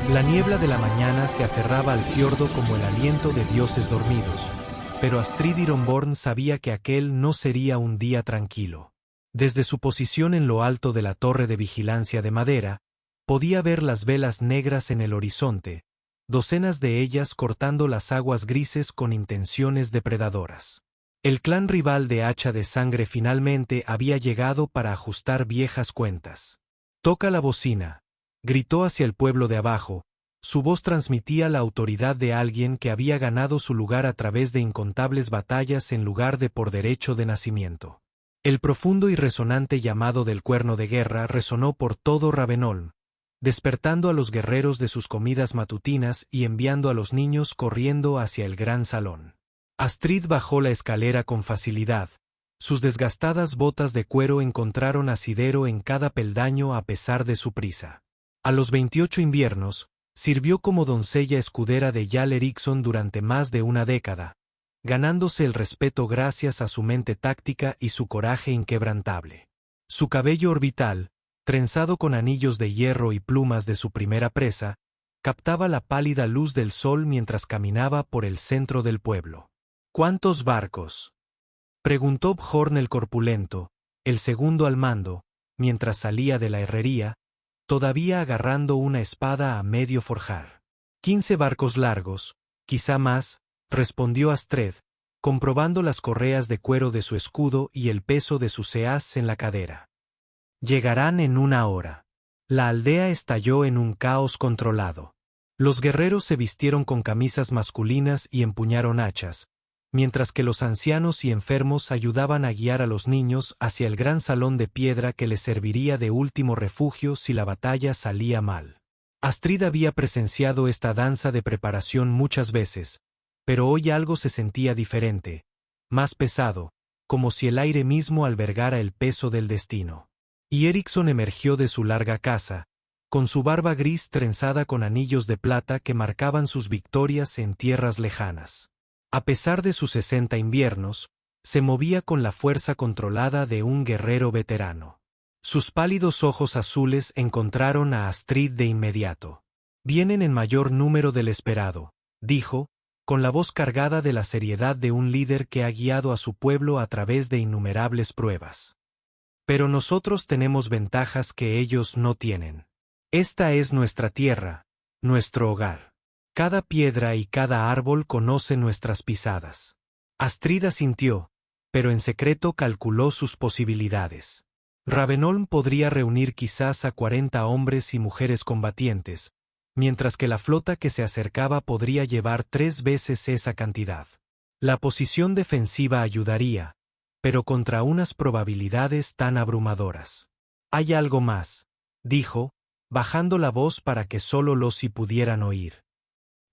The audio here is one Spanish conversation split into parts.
La niebla de la mañana se aferraba al fiordo como el aliento de dioses dormidos, pero Astrid Ironborn sabía que aquel no sería un día tranquilo. Desde su posición en lo alto de la torre de vigilancia de madera, podía ver las velas negras en el horizonte, docenas de ellas cortando las aguas grises con intenciones depredadoras. El clan rival de Hacha de Sangre finalmente había llegado para ajustar viejas cuentas. «Toca la bocina», gritó hacia el pueblo de abajo. Su voz transmitía la autoridad de alguien que había ganado su lugar a través de incontables batallas en lugar de por derecho de nacimiento. El profundo y resonante llamado del cuerno de guerra resonó por todo Ravenholm, despertando a los guerreros de sus comidas matutinas y enviando a los niños corriendo hacia el gran salón. Astrid bajó la escalera con facilidad. Sus desgastadas botas de cuero encontraron asidero en cada peldaño a pesar de su prisa. A los 28 inviernos, sirvió como doncella escudera de Jarl Eriksson durante más de una década, ganándose el respeto gracias a su mente táctica y su coraje inquebrantable. Su cabello orbital, trenzado con anillos de hierro y plumas de su primera presa, captaba la pálida luz del sol mientras caminaba por el centro del pueblo. «¿Cuántos barcos?», preguntó Bjorn el corpulento, el segundo al mando, mientras salía de la herrería, todavía agarrando una espada a medio forjar. 15 barcos largos, quizá más, respondió Astrid, comprobando las correas de cuero de su escudo y el peso de su seaz en la cadera. «Llegarán en una hora». La aldea estalló en un caos controlado. Los guerreros se vistieron con camisas masculinas y empuñaron hachas, mientras que los ancianos y enfermos ayudaban a guiar a los niños hacia el gran salón de piedra que les serviría de último refugio si la batalla salía mal. Astrid había presenciado esta danza de preparación muchas veces, pero hoy algo se sentía diferente, más pesado, como si el aire mismo albergara el peso del destino. Y Eriksson emergió de su larga casa, con su barba gris trenzada con anillos de plata que marcaban sus victorias en tierras lejanas. A pesar de sus 60 inviernos, se movía con la fuerza controlada de un guerrero veterano. Sus pálidos ojos azules encontraron a Astrid de inmediato. «Vienen en mayor número del esperado», dijo, con la voz cargada de la seriedad de un líder que ha guiado a su pueblo a través de innumerables pruebas. «Pero nosotros tenemos ventajas que ellos no tienen. Esta es nuestra tierra, nuestro hogar. Cada piedra y cada árbol conoce nuestras pisadas». Astrid asintió, pero en secreto calculó sus posibilidades. Ravenholm podría reunir quizás a 40 hombres y mujeres combatientes, mientras que la flota que se acercaba podría llevar 3 veces esa cantidad. La posición defensiva ayudaría, pero contra unas probabilidades tan abrumadoras. «Hay algo más», dijo, bajando la voz para que solo los si pudieran oír.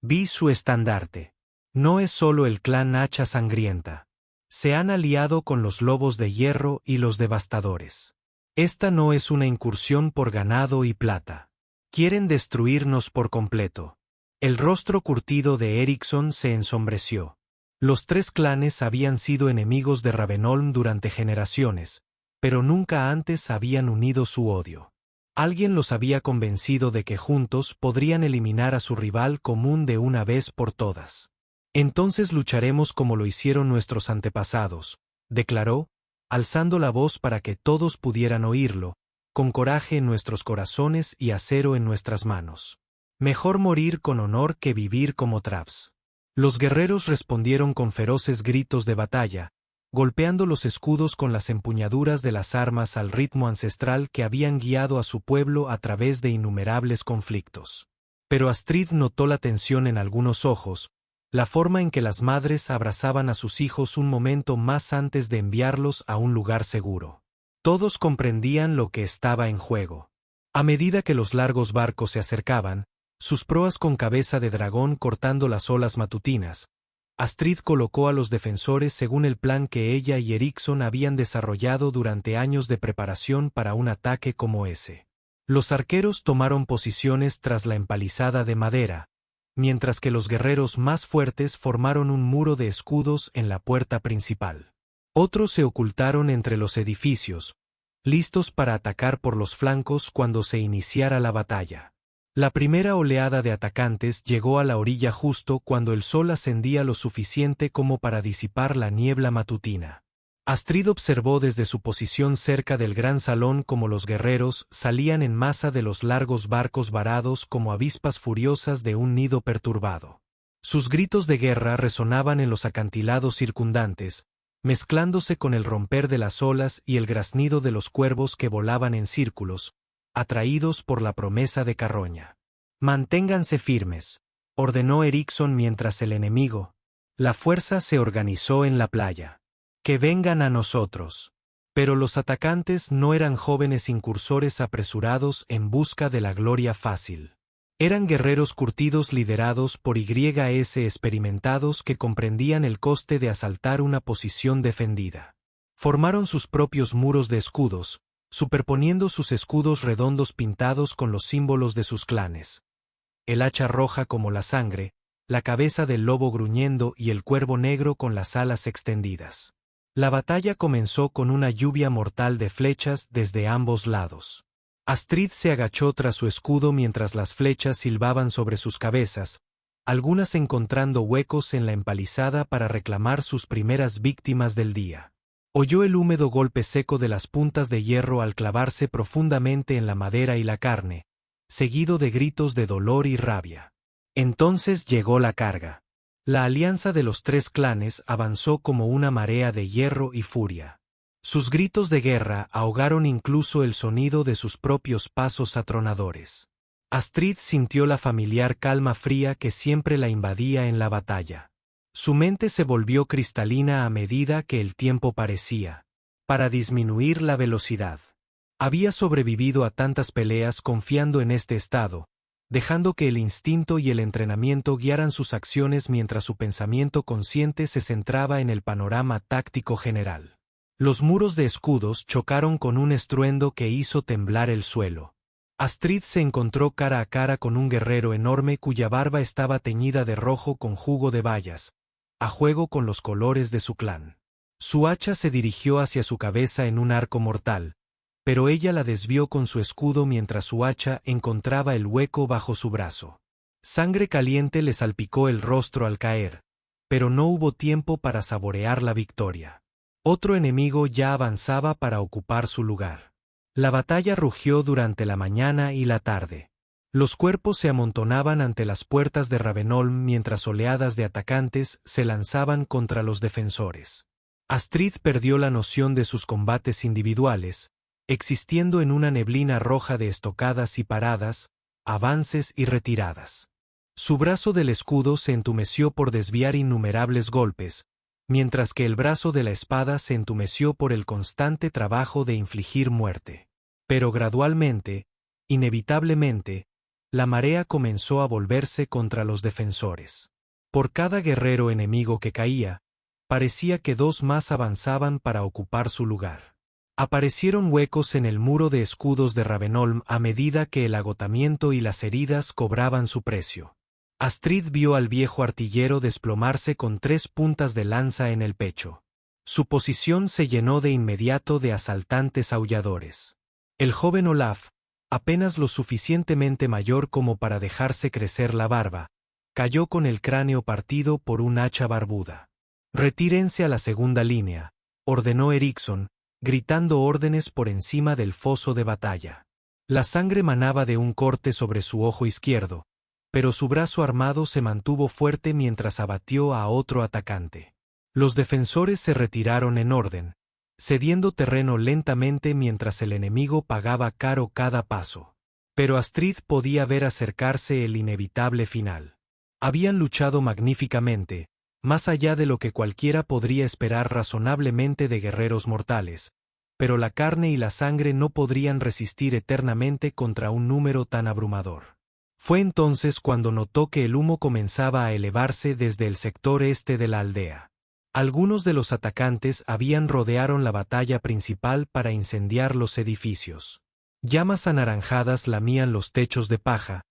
«Vi su estandarte. No es solo el clan Hacha Sangrienta. Se han aliado con los lobos de hierro y los devastadores. Esta no es una incursión por ganado y plata. Quieren destruirnos por completo». El rostro curtido de Eriksson se ensombreció. Los 3 clanes habían sido enemigos de Ravenholm durante generaciones, pero nunca antes habían unido su odio. Alguien los había convencido de que juntos podrían eliminar a su rival común de una vez por todas. «Entonces lucharemos como lo hicieron nuestros antepasados», declaró, alzando la voz para que todos pudieran oírlo, con coraje en nuestros corazones y acero en nuestras manos. «Mejor morir con honor que vivir como traps». Los guerreros respondieron con feroces gritos de batalla, golpeando los escudos con las empuñaduras de las armas al ritmo ancestral que habían guiado a su pueblo a través de innumerables conflictos. Pero Astrid notó la tensión en algunos ojos, la forma en que las madres abrazaban a sus hijos un momento más antes de enviarlos a un lugar seguro. Todos comprendían lo que estaba en juego. A medida que los largos barcos se acercaban, sus proas con cabeza de dragón cortando las olas matutinas, Astrid colocó a los defensores según el plan que ella y Eriksson habían desarrollado durante años de preparación para un ataque como ese. Los arqueros tomaron posiciones tras la empalizada de madera, mientras que los guerreros más fuertes formaron un muro de escudos en la puerta principal. Otros se ocultaron entre los edificios, listos para atacar por los flancos cuando se iniciara la batalla. La primera oleada de atacantes llegó a la orilla justo cuando el sol ascendía lo suficiente como para disipar la niebla matutina. Astrid observó desde su posición cerca del gran salón cómo los guerreros salían en masa de los largos barcos varados como avispas furiosas de un nido perturbado. Sus gritos de guerra resonaban en los acantilados circundantes, mezclándose con el romper de las olas y el graznido de los cuervos que volaban en círculos, atraídos por la promesa de carroña. «Manténganse firmes», ordenó Erickson mientras el enemigo. La fuerza se organizó en la playa. «Que vengan a nosotros». Pero los atacantes no eran jóvenes incursores apresurados en busca de la gloria fácil. Eran guerreros curtidos liderados por YS experimentados que comprendían el coste de asaltar una posición defendida. Formaron sus propios muros de escudos, superponiendo sus escudos redondos pintados con los símbolos de sus clanes. El hacha roja como la sangre, la cabeza del lobo gruñendo y el cuervo negro con las alas extendidas. La batalla comenzó con una lluvia mortal de flechas desde ambos lados. Astrid se agachó tras su escudo mientras las flechas silbaban sobre sus cabezas, algunas encontrando huecos en la empalizada para reclamar sus primeras víctimas del día. Oyó el húmedo golpe seco de las puntas de hierro al clavarse profundamente en la madera y la carne, seguido de gritos de dolor y rabia. Entonces llegó la carga. La alianza de los tres clanes avanzó como una marea de hierro y furia. Sus gritos de guerra ahogaron incluso el sonido de sus propios pasos atronadores. Astrid sintió la familiar calma fría que siempre la invadía en la batalla. Su mente se volvió cristalina a medida que el tiempo parecía, para disminuir la velocidad. Había sobrevivido a tantas peleas confiando en este estado, dejando que el instinto y el entrenamiento guiaran sus acciones mientras su pensamiento consciente se centraba en el panorama táctico general. Los muros de escudos chocaron con un estruendo que hizo temblar el suelo. Astrid se encontró cara a cara con un guerrero enorme cuya barba estaba teñida de rojo con jugo de bayas, a juego con los colores de su clan. Su hacha se dirigió hacia su cabeza en un arco mortal, pero ella la desvió con su escudo mientras su hacha encontraba el hueco bajo su brazo. Sangre caliente le salpicó el rostro al caer, pero no hubo tiempo para saborear la victoria. Otro enemigo ya avanzaba para ocupar su lugar. La batalla rugió durante la mañana y la tarde. Los cuerpos se amontonaban ante las puertas de Ravenholm mientras oleadas de atacantes se lanzaban contra los defensores. Astrid perdió la noción de sus combates individuales, existiendo en una neblina roja de estocadas y paradas, avances y retiradas. Su brazo del escudo se entumeció por desviar innumerables golpes, mientras que el brazo de la espada se entumeció por el constante trabajo de infligir muerte. Pero gradualmente, inevitablemente, la marea comenzó a volverse contra los defensores. Por cada guerrero enemigo que caía, parecía que dos más avanzaban para ocupar su lugar. Aparecieron huecos en el muro de escudos de Ravenholm a medida que el agotamiento y las heridas cobraban su precio. Astrid vio al viejo artillero desplomarse con 3 puntas de lanza en el pecho. Su posición se llenó de inmediato de asaltantes aulladores. El joven Olaf, apenas lo suficientemente mayor como para dejarse crecer la barba, cayó con el cráneo partido por un hacha barbuda. «Retírense a la segunda línea», ordenó Erickson, gritando órdenes por encima del foso de batalla. La sangre manaba de un corte sobre su ojo izquierdo, pero su brazo armado se mantuvo fuerte mientras abatió a otro atacante. Los defensores se retiraron en orden, cediendo terreno lentamente mientras el enemigo pagaba caro cada paso. Pero Astrid podía ver acercarse el inevitable final. Habían luchado magníficamente, más allá de lo que cualquiera podría esperar razonablemente de guerreros mortales, pero la carne y la sangre no podrían resistir eternamente contra un número tan abrumador. Fue entonces cuando notó que el humo comenzaba a elevarse desde el sector este de la aldea. Algunos de los atacantes rodearon la batalla principal para incendiar los edificios. Llamas anaranjadas lamían los techos de paja,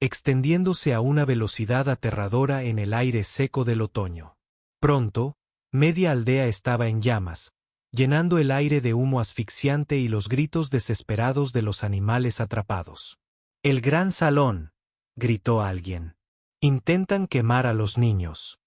extendiéndose a una velocidad aterradora en el aire seco del otoño. Pronto, media aldea estaba en llamas, llenando el aire de humo asfixiante y los gritos desesperados de los animales atrapados. El gran salón, gritó alguien. Intentan quemar a los niños.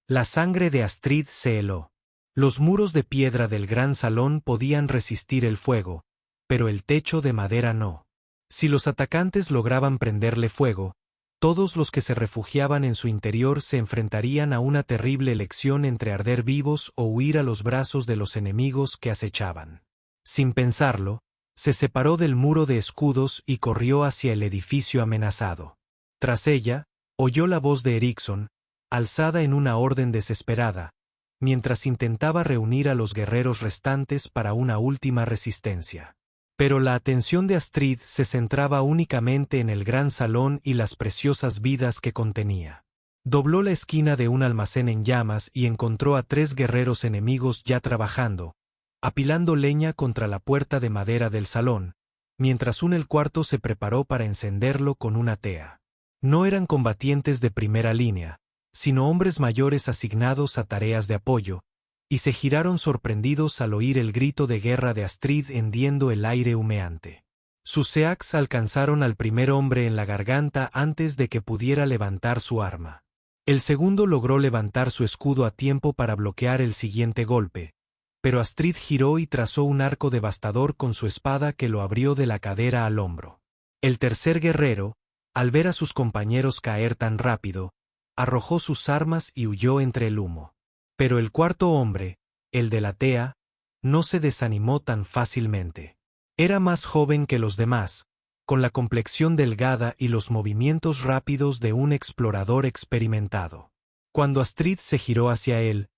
La sangre de Astrid se heló. Los muros de piedra del gran salón podían resistir el fuego, pero el techo de madera no. Si los atacantes lograban prenderle fuego, todos los que se refugiaban en su interior se enfrentarían a una terrible elección entre arder vivos o huir a los brazos de los enemigos que acechaban. Sin pensarlo, se separó del muro de escudos y corrió hacia el edificio amenazado. Tras ella, oyó la voz de Eriksson, alzada en una orden desesperada, mientras intentaba reunir a los guerreros restantes para una última resistencia. Pero la atención de Astrid se centraba únicamente en el gran salón y las preciosas vidas que contenía. Dobló la esquina de un almacén en llamas y encontró a 3 guerreros enemigos ya trabajando, apilando leña contra la puerta de madera del salón, mientras el cuarto se preparó para encenderlo con una tea. No eran combatientes de primera línea, sino hombres mayores asignados a tareas de apoyo, y se giraron sorprendidos al oír el grito de guerra de Astrid hendiendo el aire humeante. Sus seax alcanzaron al primer hombre en la garganta antes de que pudiera levantar su arma. El segundo logró levantar su escudo a tiempo para bloquear el siguiente golpe, pero Astrid giró y trazó un arco devastador con su espada que lo abrió de la cadera al hombro. El tercer guerrero, al ver a sus compañeros caer tan rápido, arrojó sus armas y huyó entre el humo. Pero el cuarto hombre, el de la tea, no se desanimó tan fácilmente. Era más joven que los demás, con la complexión delgada y los movimientos rápidos de un explorador experimentado. Cuando Astrid se giró hacia él,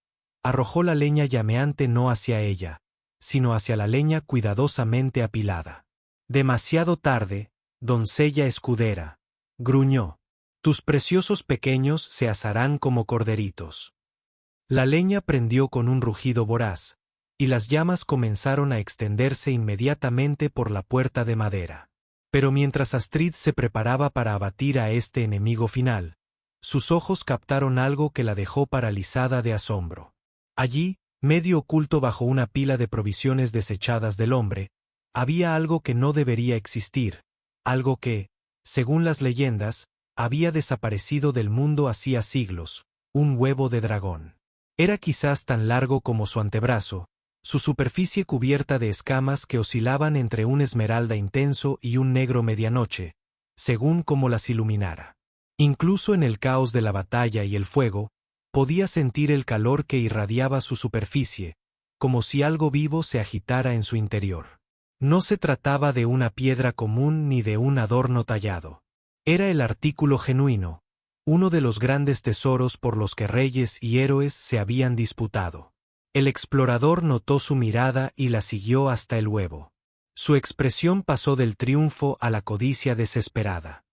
arrojó la leña llameante no hacia ella, sino hacia la leña cuidadosamente apilada. Demasiado tarde, doncella escudera, gruñó. Tus preciosos pequeños se asarán como corderitos. La leña prendió con un rugido voraz, y las llamas comenzaron a extenderse inmediatamente por la puerta de madera. Pero mientras Astrid se preparaba para abatir a este enemigo final, sus ojos captaron algo que la dejó paralizada de asombro. Allí, medio oculto bajo una pila de provisiones desechadas del hombre, había algo que no debería existir, algo que, según las leyendas, había desaparecido del mundo hacía siglos, un huevo de dragón. Era quizás tan largo como su antebrazo, su superficie cubierta de escamas que oscilaban entre un esmeralda intenso y un negro medianoche, según como las iluminara. Incluso en el caos de la batalla y el fuego, podía sentir el calor que irradiaba su superficie, como si algo vivo se agitara en su interior. No se trataba de una piedra común ni de un adorno tallado. Era el artículo genuino, uno de los grandes tesoros por los que reyes y héroes se habían disputado. El explorador notó su mirada y la siguió hasta el huevo. Su expresión pasó del triunfo a la codicia desesperada.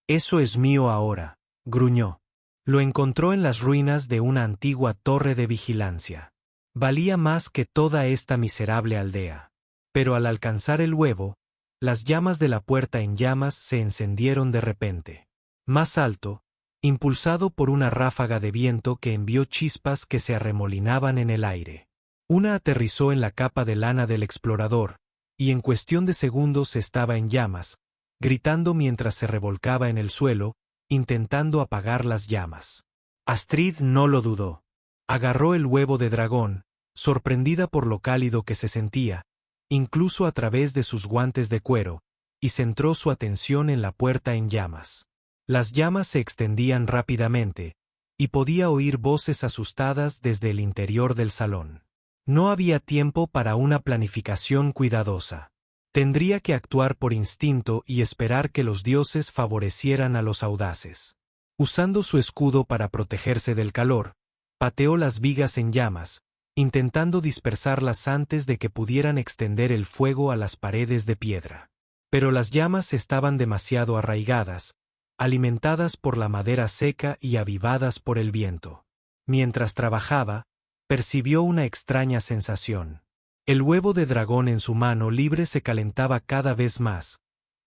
Eso es mío ahora, gruñó. Lo encontró en las ruinas de una antigua torre de vigilancia. Valía más que toda esta miserable aldea. Pero al alcanzar el huevo, las llamas de la puerta en llamas se encendieron de repente. Más alto, impulsado por una ráfaga de viento que envió chispas que se arremolinaban en el aire. Una aterrizó en la capa de lana del explorador, y en cuestión de segundos estaba en llamas, gritando mientras se revolcaba en el suelo, intentando apagar las llamas. Astrid no lo dudó. Agarró el huevo de dragón, sorprendida por lo cálido que se sentía, incluso a través de sus guantes de cuero, y centró su atención en la puerta en llamas. Las llamas se extendían rápidamente, y podía oír voces asustadas desde el interior del salón. No había tiempo para una planificación cuidadosa. Tendría que actuar por instinto y esperar que los dioses favorecieran a los audaces. Usando su escudo para protegerse del calor, pateó las vigas en llamas, intentando dispersarlas antes de que pudieran extender el fuego a las paredes de piedra. Pero las llamas estaban demasiado arraigadas, alimentadas por la madera seca y avivadas por el viento. Mientras trabajaba, percibió una extraña sensación. El huevo de dragón en su mano libre se calentaba cada vez más,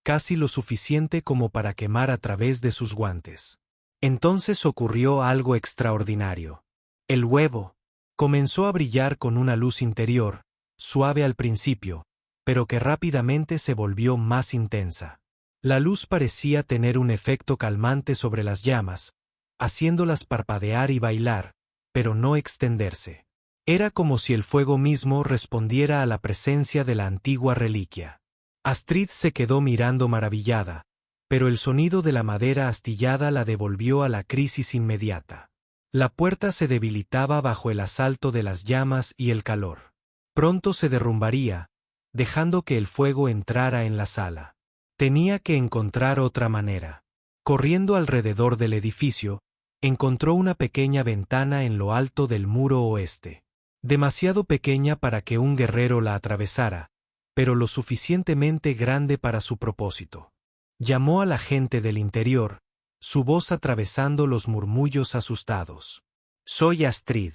casi lo suficiente como para quemar a través de sus guantes. Entonces ocurrió algo extraordinario. El huevo comenzó a brillar con una luz interior, suave al principio, pero que rápidamente se volvió más intensa. La luz parecía tener un efecto calmante sobre las llamas, haciéndolas parpadear y bailar, pero no extenderse. Era como si el fuego mismo respondiera a la presencia de la antigua reliquia. Astrid se quedó mirando maravillada, pero el sonido de la madera astillada la devolvió a la crisis inmediata. La puerta se debilitaba bajo el asalto de las llamas y el calor. Pronto se derrumbaría, dejando que el fuego entrara en la sala. Tenía que encontrar otra manera. Corriendo alrededor del edificio, encontró una pequeña ventana en lo alto del muro oeste. Demasiado pequeña para que un guerrero la atravesara, pero lo suficientemente grande para su propósito. Llamó a la gente del interior, su voz atravesando los murmullos asustados. «Soy Astrid.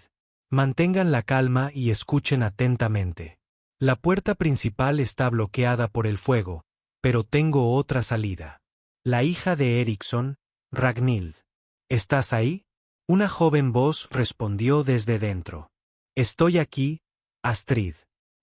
Mantengan la calma y escuchen atentamente. La puerta principal está bloqueada por el fuego, pero tengo otra salida. La hija de Eriksson, Ragnhild. ¿Estás ahí?» Una joven voz respondió desde dentro. «Estoy aquí, Astrid».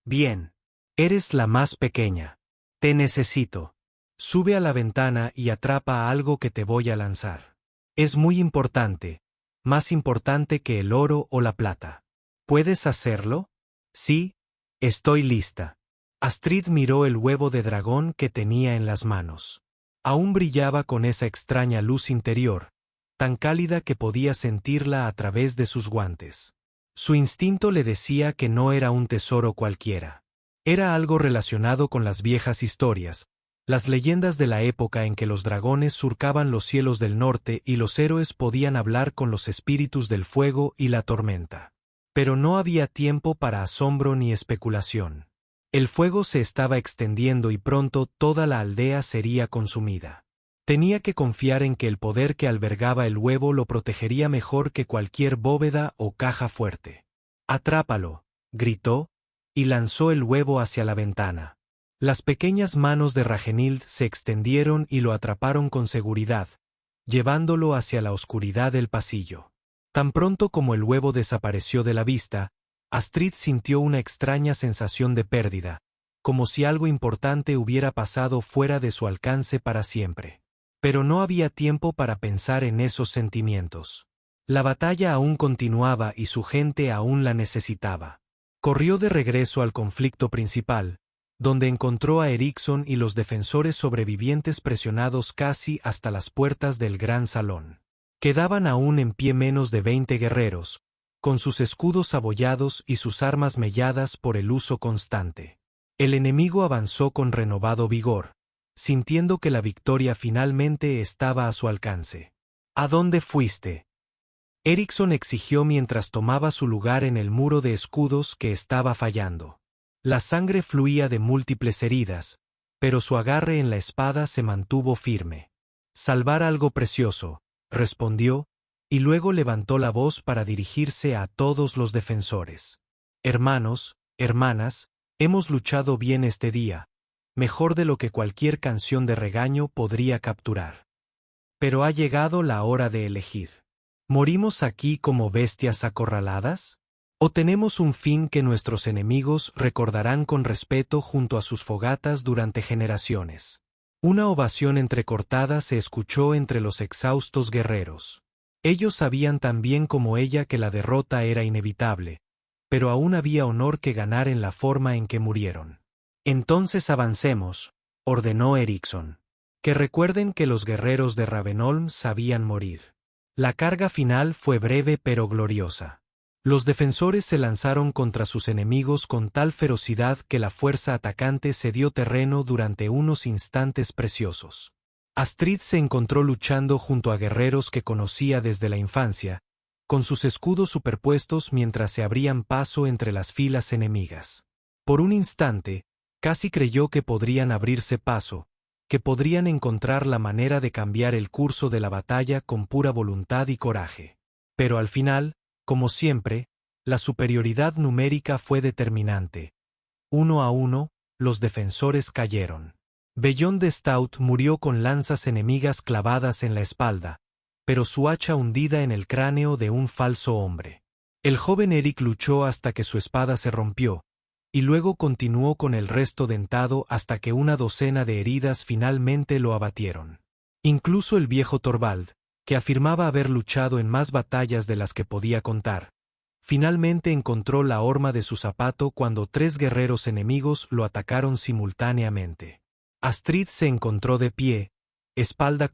«Bien. Eres la más pequeña. Te necesito. Sube a la ventana y atrapa algo que te voy a lanzar. Es muy importante, más importante que el oro o la plata. ¿Puedes hacerlo?» «Sí, estoy lista». Astrid miró el huevo de dragón que tenía en las manos. Aún brillaba con esa extraña luz interior, tan cálida que podía sentirla a través de sus guantes. Su instinto le decía que no era un tesoro cualquiera. Era algo relacionado con las viejas historias, las leyendas de la época en que los dragones surcaban los cielos del norte y los héroes podían hablar con los espíritus del fuego y la tormenta. Pero no había tiempo para asombro ni especulación. El fuego se estaba extendiendo y pronto toda la aldea sería consumida. Tenía que confiar en que el poder que albergaba el huevo lo protegería mejor que cualquier bóveda o caja fuerte. «Atrápalo», gritó, y lanzó el huevo hacia la ventana. Las pequeñas manos de Ragnhild se extendieron y lo atraparon con seguridad, llevándolo hacia la oscuridad del pasillo. Tan pronto como el huevo desapareció de la vista, Astrid sintió una extraña sensación de pérdida, como si algo importante hubiera pasado fuera de su alcance para siempre. Pero no había tiempo para pensar en esos sentimientos. La batalla aún continuaba y su gente aún la necesitaba. Corrió de regreso al conflicto principal, donde encontró a Eriksson y los defensores sobrevivientes presionados casi hasta las puertas del gran salón. Quedaban aún en pie menos de 20 guerreros, con sus escudos abollados y sus armas melladas por el uso constante. El enemigo avanzó con renovado vigor, sintiendo que la victoria finalmente estaba a su alcance. «¿A dónde fuiste?», Eriksson exigió mientras tomaba su lugar en el muro de escudos que estaba fallando. La sangre fluía de múltiples heridas, pero su agarre en la espada se mantuvo firme. «Salvar algo precioso», respondió, y luego levantó la voz para dirigirse a todos los defensores. «Hermanos, hermanas, hemos luchado bien este día, mejor de lo que cualquier canción de regaño podría capturar. Pero ha llegado la hora de elegir. ¿Morimos aquí como bestias acorraladas? ¿O tenemos un fin que nuestros enemigos recordarán con respeto junto a sus fogatas durante generaciones?» Una ovación entrecortada se escuchó entre los exhaustos guerreros. Ellos sabían tan bien como ella que la derrota era inevitable, pero aún había honor que ganar en la forma en que murieron. «Entonces avancemos», ordenó Eriksson. «Que recuerden que los guerreros de Ravenholm sabían morir». La carga final fue breve pero gloriosa. Los defensores se lanzaron contra sus enemigos con tal ferocidad que la fuerza atacante cedió terreno durante unos instantes preciosos. Astrid se encontró luchando junto a guerreros que conocía desde la infancia, con sus escudos superpuestos mientras se abrían paso entre las filas enemigas. Por un instante, casi creyó que podrían abrirse paso, que podrían encontrar la manera de cambiar el curso de la batalla con pura voluntad y coraje. Pero al final, como siempre, la superioridad numérica fue determinante. 1-1, los defensores cayeron. Bellón de Stout murió con lanzas enemigas clavadas en la espalda, pero su hacha hundida en el cráneo de un falso hombre. El joven Erik luchó hasta que su espada se rompió, y luego continuó con el resto dentado hasta que una docena de heridas finalmente lo abatieron. Incluso el viejo Torvald, que afirmaba haber luchado en más batallas de las que podía contar, finalmente encontró la horma de su zapato cuando 3 guerreros enemigos lo atacaron simultáneamente. Astrid se encontró de pie, espalda,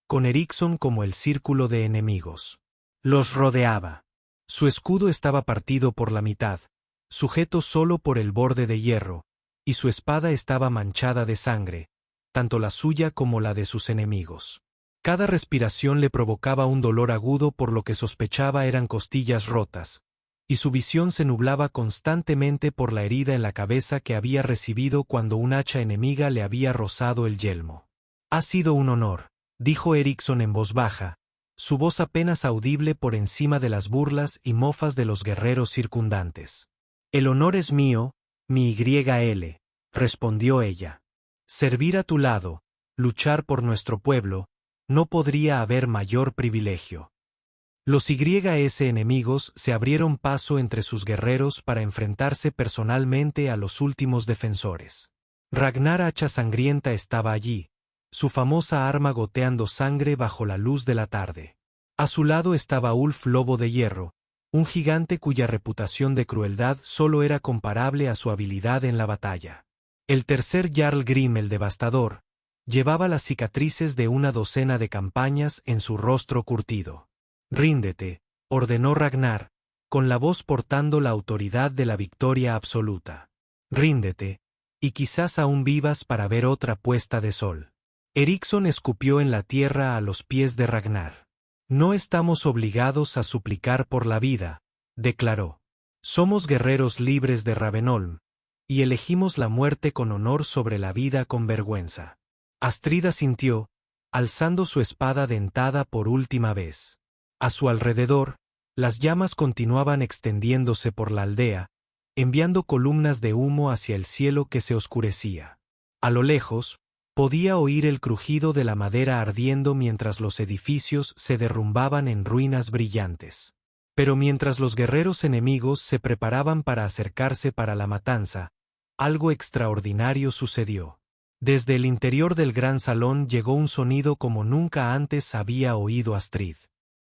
con Eriksson como el círculo de enemigos. Los rodeaba. Su escudo estaba partido por la mitad, sujeto solo por el borde de hierro, y su espada estaba manchada de sangre, tanto la suya como la de sus enemigos. Cada respiración le provocaba un dolor agudo por lo que sospechaba eran costillas rotas, y su visión se nublaba constantemente por la herida en la cabeza que había recibido cuando un hacha enemiga le había rozado el yelmo. «Ha sido un honor», dijo Eriksson en voz baja, su voz apenas audible por encima de las burlas y mofas de los guerreros circundantes. «El honor es mío, mi YL», respondió ella. «Servir a tu lado, luchar por nuestro pueblo, no podría haber mayor privilegio». Los YS enemigos se abrieron paso entre sus guerreros para enfrentarse personalmente a los últimos defensores. Ragnar Hacha Sangrienta estaba allí, su famosa arma goteando sangre bajo la luz de la tarde. A su lado estaba Ulf Lobo de Hierro, un gigante cuya reputación de crueldad solo era comparable a su habilidad en la batalla. El tercer Jarl Grim el Devastador llevaba las cicatrices de una docena de campañas en su rostro curtido. «Ríndete», ordenó Ragnar, con la voz portando la autoridad de la victoria absoluta. «Ríndete, y quizás aún vivas para ver otra puesta de sol». Eriksson escupió en la tierra a los pies de Ragnar. «No estamos obligados a suplicar por la vida», declaró. «Somos guerreros libres de Ravenholm, y elegimos la muerte con honor sobre la vida con vergüenza». Astrid asintió, alzando su espada dentada por última vez. A su alrededor, las llamas continuaban extendiéndose por la aldea, enviando columnas de humo hacia el cielo que se oscurecía. A lo lejos, podía oír el crujido de la madera ardiendo mientras los edificios se derrumbaban en ruinas brillantes. Pero mientras los guerreros enemigos se preparaban para acercarse para la matanza, algo extraordinario sucedió. Desde el interior del gran salón llegó un sonido como nunca antes había oído Astrid.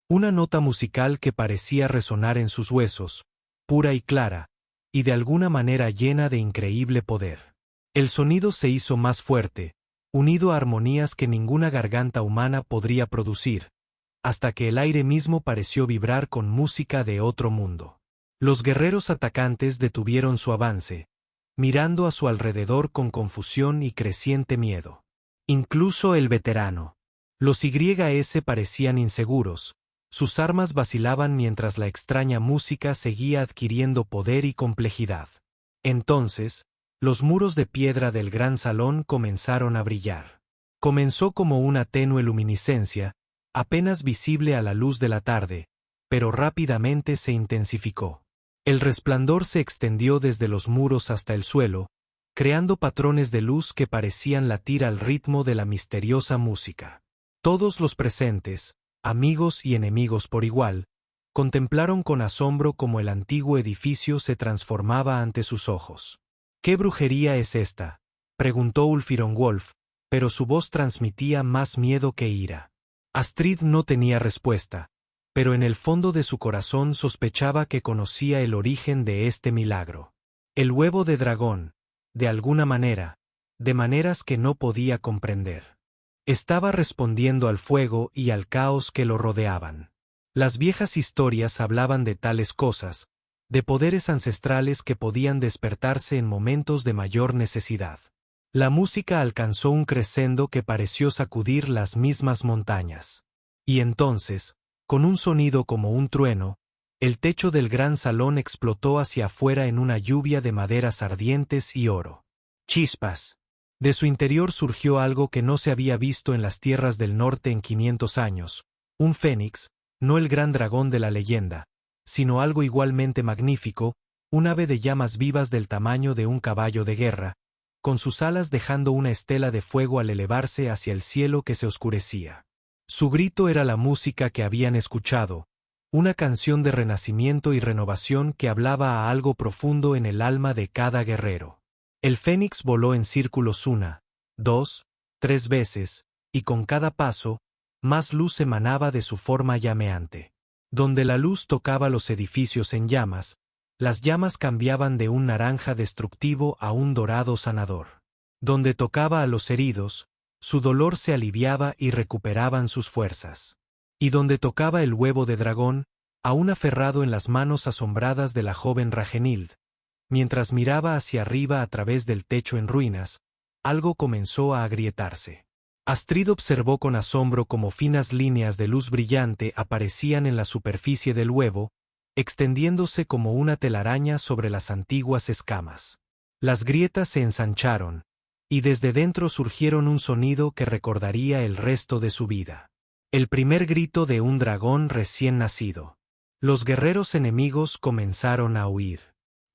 Una nota musical que parecía resonar en sus huesos, pura y clara, y de alguna manera llena de increíble poder. El sonido se hizo más fuerte, unido a armonías que ninguna garganta humana podría producir, hasta que el aire mismo pareció vibrar con música de otro mundo. Los guerreros atacantes detuvieron su avance, mirando a su alrededor con confusión y creciente miedo. Incluso el veterano. Los YS parecían inseguros, sus armas vacilaban mientras la extraña música seguía adquiriendo poder y complejidad. Entonces, los muros de piedra del gran salón comenzaron a brillar. Comenzó como una tenue luminiscencia, apenas visible a la luz de la tarde, pero rápidamente se intensificó. El resplandor se extendió desde los muros hasta el suelo, creando patrones de luz que parecían latir al ritmo de la misteriosa música. Todos los presentes, amigos y enemigos por igual, contemplaron con asombro cómo el antiguo edificio se transformaba ante sus ojos. «¿Qué brujería es esta?», preguntó Ulfirongolf, pero su voz transmitía más miedo que ira. Astrid no tenía respuesta, pero en el fondo de su corazón sospechaba que conocía el origen de este milagro. El huevo de dragón, de alguna manera, de maneras que no podía comprender. Estaba respondiendo al fuego y al caos que lo rodeaban. Las viejas historias hablaban de tales cosas, de poderes ancestrales que podían despertarse en momentos de mayor necesidad. La música alcanzó un crescendo que pareció sacudir las mismas montañas. Y entonces, con un sonido como un trueno, el techo del gran salón explotó hacia afuera en una lluvia de maderas ardientes y oro. Chispas. De su interior surgió algo que no se había visto en las tierras del norte en 500 años, un fénix, no el gran dragón de la leyenda, sino algo igualmente magnífico, un ave de llamas vivas del tamaño de un caballo de guerra, con sus alas dejando una estela de fuego al elevarse hacia el cielo que se oscurecía. Su grito era la música que habían escuchado, una canción de renacimiento y renovación que hablaba a algo profundo en el alma de cada guerrero. El fénix voló en círculos 1, 2, 3 veces, y con cada paso, más luz emanaba de su forma llameante. Donde la luz tocaba los edificios en llamas, las llamas cambiaban de un naranja destructivo a un dorado sanador. Donde tocaba a los heridos, su dolor se aliviaba y recuperaban sus fuerzas. Y donde tocaba el huevo de dragón, aún aferrado en las manos asombradas de la joven Ragenild, mientras miraba hacia arriba a través del techo en ruinas, algo comenzó a agrietarse. Astrid observó con asombro cómo finas líneas de luz brillante aparecían en la superficie del huevo, extendiéndose como una telaraña sobre las antiguas escamas. Las grietas se ensancharon, y desde dentro surgieron un sonido que recordaría el resto de su vida. El primer grito de un dragón recién nacido. Los guerreros enemigos comenzaron a huir.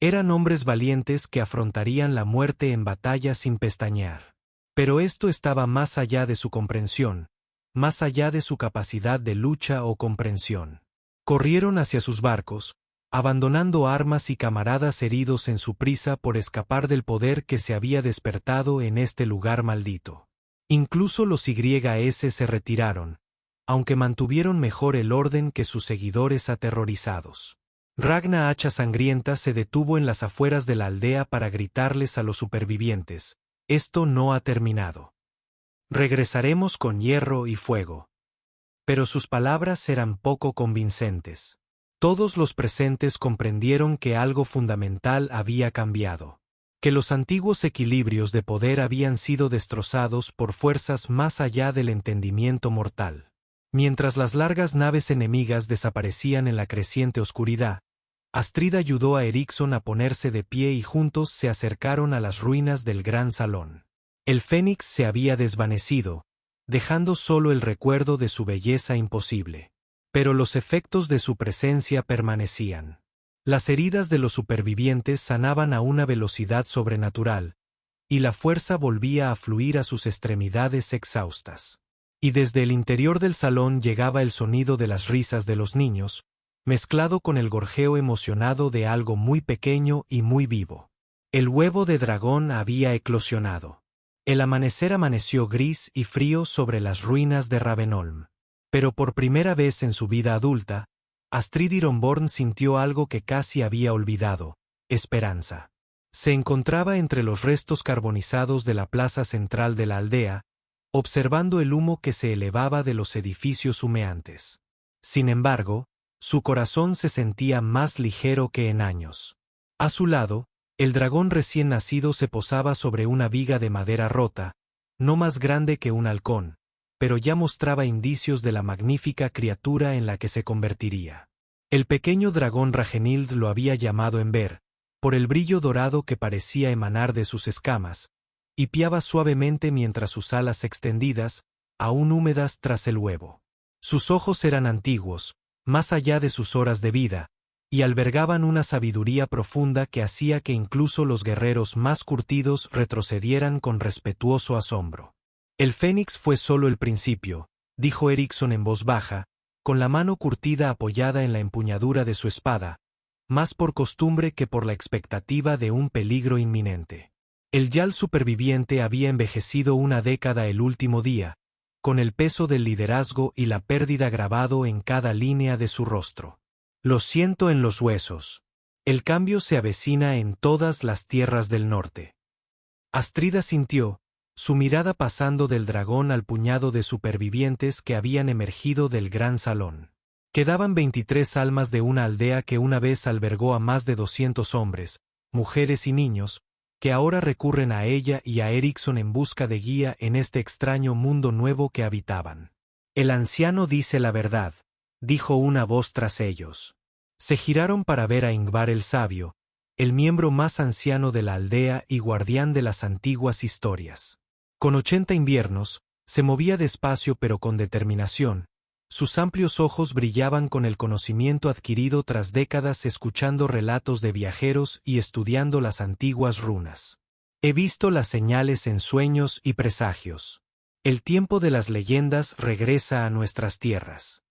Eran hombres valientes que afrontarían la muerte en batalla sin pestañear. Pero esto estaba más allá de su comprensión, más allá de su capacidad de lucha o comprensión. Corrieron hacia sus barcos, abandonando armas y camaradas heridos en su prisa por escapar del poder que se había despertado en este lugar maldito. Incluso los YS se retiraron, aunque mantuvieron mejor el orden que sus seguidores aterrorizados. Ragna Hacha Sangrienta se detuvo en las afueras de la aldea para gritarles a los supervivientes: «Esto no ha terminado. Regresaremos con hierro y fuego». Pero sus palabras eran poco convincentes. Todos los presentes comprendieron que algo fundamental había cambiado. Que los antiguos equilibrios de poder habían sido destrozados por fuerzas más allá del entendimiento mortal. Mientras las largas naves enemigas desaparecían en la creciente oscuridad, Astrid ayudó a Eriksson a ponerse de pie y juntos se acercaron a las ruinas del gran salón. El fénix se había desvanecido, dejando solo el recuerdo de su belleza imposible. Pero los efectos de su presencia permanecían. Las heridas de los supervivientes sanaban a una velocidad sobrenatural, y la fuerza volvía a fluir a sus extremidades exhaustas. Y desde el interior del salón llegaba el sonido de las risas de los niños, mezclado con el gorjeo emocionado de algo muy pequeño y muy vivo. El huevo de dragón había eclosionado. El amanecer amaneció gris y frío sobre las ruinas de Ravenholm. Pero por primera vez en su vida adulta, Astrid Ironborn sintió algo que casi había olvidado: esperanza. Se encontraba entre los restos carbonizados de la plaza central de la aldea, observando el humo que se elevaba de los edificios humeantes. Sin embargo, su corazón se sentía más ligero que en años. A su lado, el dragón recién nacido se posaba sobre una viga de madera rota, no más grande que un halcón, pero ya mostraba indicios de la magnífica criatura en la que se convertiría. El pequeño dragón Ragenild lo había llamado Enver, por el brillo dorado que parecía emanar de sus escamas, y piaba suavemente mientras sus alas extendidas, aún húmedas tras el huevo. Sus ojos eran antiguos, más allá de sus horas de vida, y albergaban una sabiduría profunda que hacía que incluso los guerreros más curtidos retrocedieran con respetuoso asombro. El fénix fue solo el principio, dijo Eriksson en voz baja, con la mano curtida apoyada en la empuñadura de su espada, más por costumbre que por la expectativa de un peligro inminente. El Jarl superviviente había envejecido una década el último día, con el peso del liderazgo y la pérdida grabado en cada línea de su rostro. Lo siento en los huesos. El cambio se avecina en todas las tierras del norte. Astrid asintió, su mirada pasando del dragón al puñado de supervivientes que habían emergido del gran salón. Quedaban 23 almas de una aldea que una vez albergó a más de 200 hombres, mujeres y niños, que ahora recurren a ella y a Eriksson en busca de guía en este extraño mundo nuevo que habitaban. El anciano dice la verdad, dijo una voz tras ellos. Se giraron para ver a Ingvar el sabio, el miembro más anciano de la aldea y guardián de las antiguas historias. Con 80 inviernos, se movía despacio pero con determinación. Sus amplios ojos brillaban con el conocimiento adquirido tras décadas escuchando relatos de viajeros y estudiando las antiguas runas. He visto las señales en sueños y presagios. El tiempo de las leyendas regresa a nuestras tierras.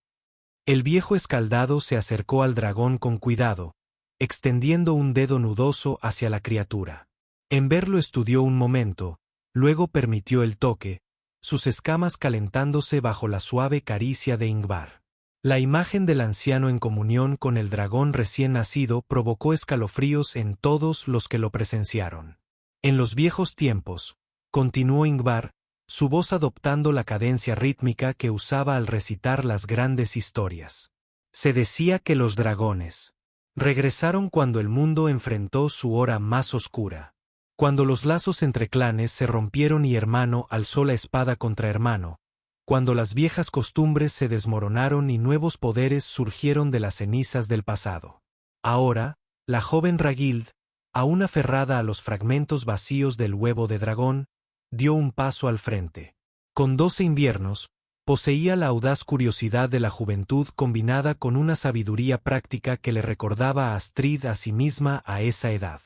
El viejo escaldado se acercó al dragón con cuidado, extendiendo un dedo nudoso hacia la criatura. Ember lo estudió un momento, luego permitió el toque, sus escamas calentándose bajo la suave caricia de Ingvar. La imagen del anciano en comunión con el dragón recién nacido provocó escalofríos en todos los que lo presenciaron. En los viejos tiempos, continuó Ingvar, su voz adoptando la cadencia rítmica que usaba al recitar las grandes historias. Se decía que los dragones regresaron cuando el mundo enfrentó su hora más oscura. Cuando los lazos entre clanes se rompieron y hermano alzó la espada contra hermano. Cuando las viejas costumbres se desmoronaron y nuevos poderes surgieron de las cenizas del pasado. Ahora, la joven Raguild, aún aferrada a los fragmentos vacíos del huevo de dragón, dio un paso al frente. Con 12 inviernos, poseía la audaz curiosidad de la juventud combinada con una sabiduría práctica que le recordaba a Astrid a sí misma a esa edad.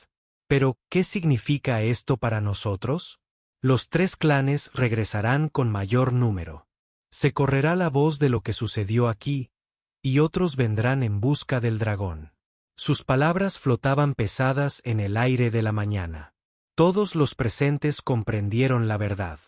Pero, ¿qué significa esto para nosotros? Los 3 clanes regresarán con mayor número. Se correrá la voz de lo que sucedió aquí, y otros vendrán en busca del dragón. Sus palabras flotaban pesadas en el aire de la mañana. Todos los presentes comprendieron la verdad.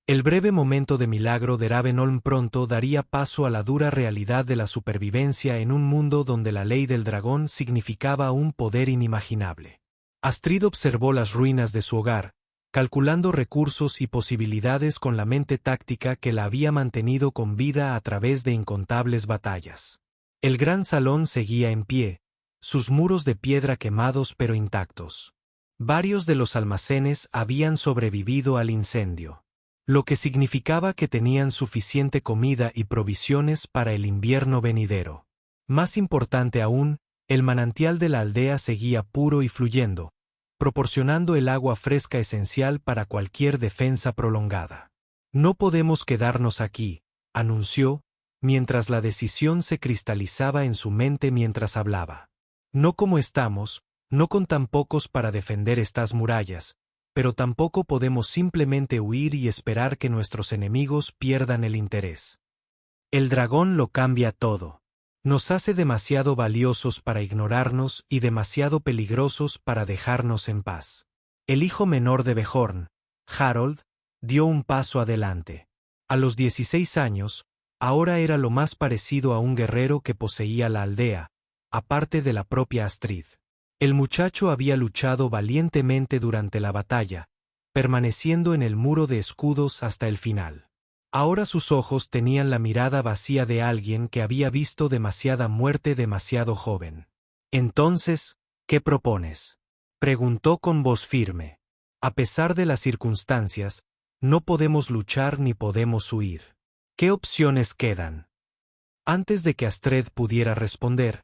El breve momento de milagro de Ravenholm pronto daría paso a la dura realidad de la supervivencia en un mundo donde la ley del dragón significaba un poder inimaginable. Astrid observó las ruinas de su hogar, calculando recursos y posibilidades con la mente táctica que la había mantenido con vida a través de incontables batallas. El gran salón seguía en pie, sus muros de piedra quemados pero intactos. Varios de los almacenes habían sobrevivido al incendio, lo que significaba que tenían suficiente comida y provisiones para el invierno venidero. Más importante aún, el manantial de la aldea seguía puro y fluyendo, proporcionando el agua fresca esencial para cualquier defensa prolongada. No podemos quedarnos aquí, anunció, mientras la decisión se cristalizaba en su mente mientras hablaba. No como estamos, no con tan pocos para defender estas murallas, pero tampoco podemos simplemente huir y esperar que nuestros enemigos pierdan el interés. El dragón lo cambia todo. Nos hace demasiado valiosos para ignorarnos y demasiado peligrosos para dejarnos en paz. El hijo menor de Bjorn, Harold, dio un paso adelante. A los 16 años, ahora era lo más parecido a un guerrero que poseía la aldea, aparte de la propia Astrid. El muchacho había luchado valientemente durante la batalla, permaneciendo en el muro de escudos hasta el final. Ahora sus ojos tenían la mirada vacía de alguien que había visto demasiada muerte demasiado joven. Entonces, ¿qué propones?, preguntó con voz firme. A pesar de las circunstancias, no podemos luchar ni podemos huir. ¿Qué opciones quedan? Antes de que Astrid pudiera responder,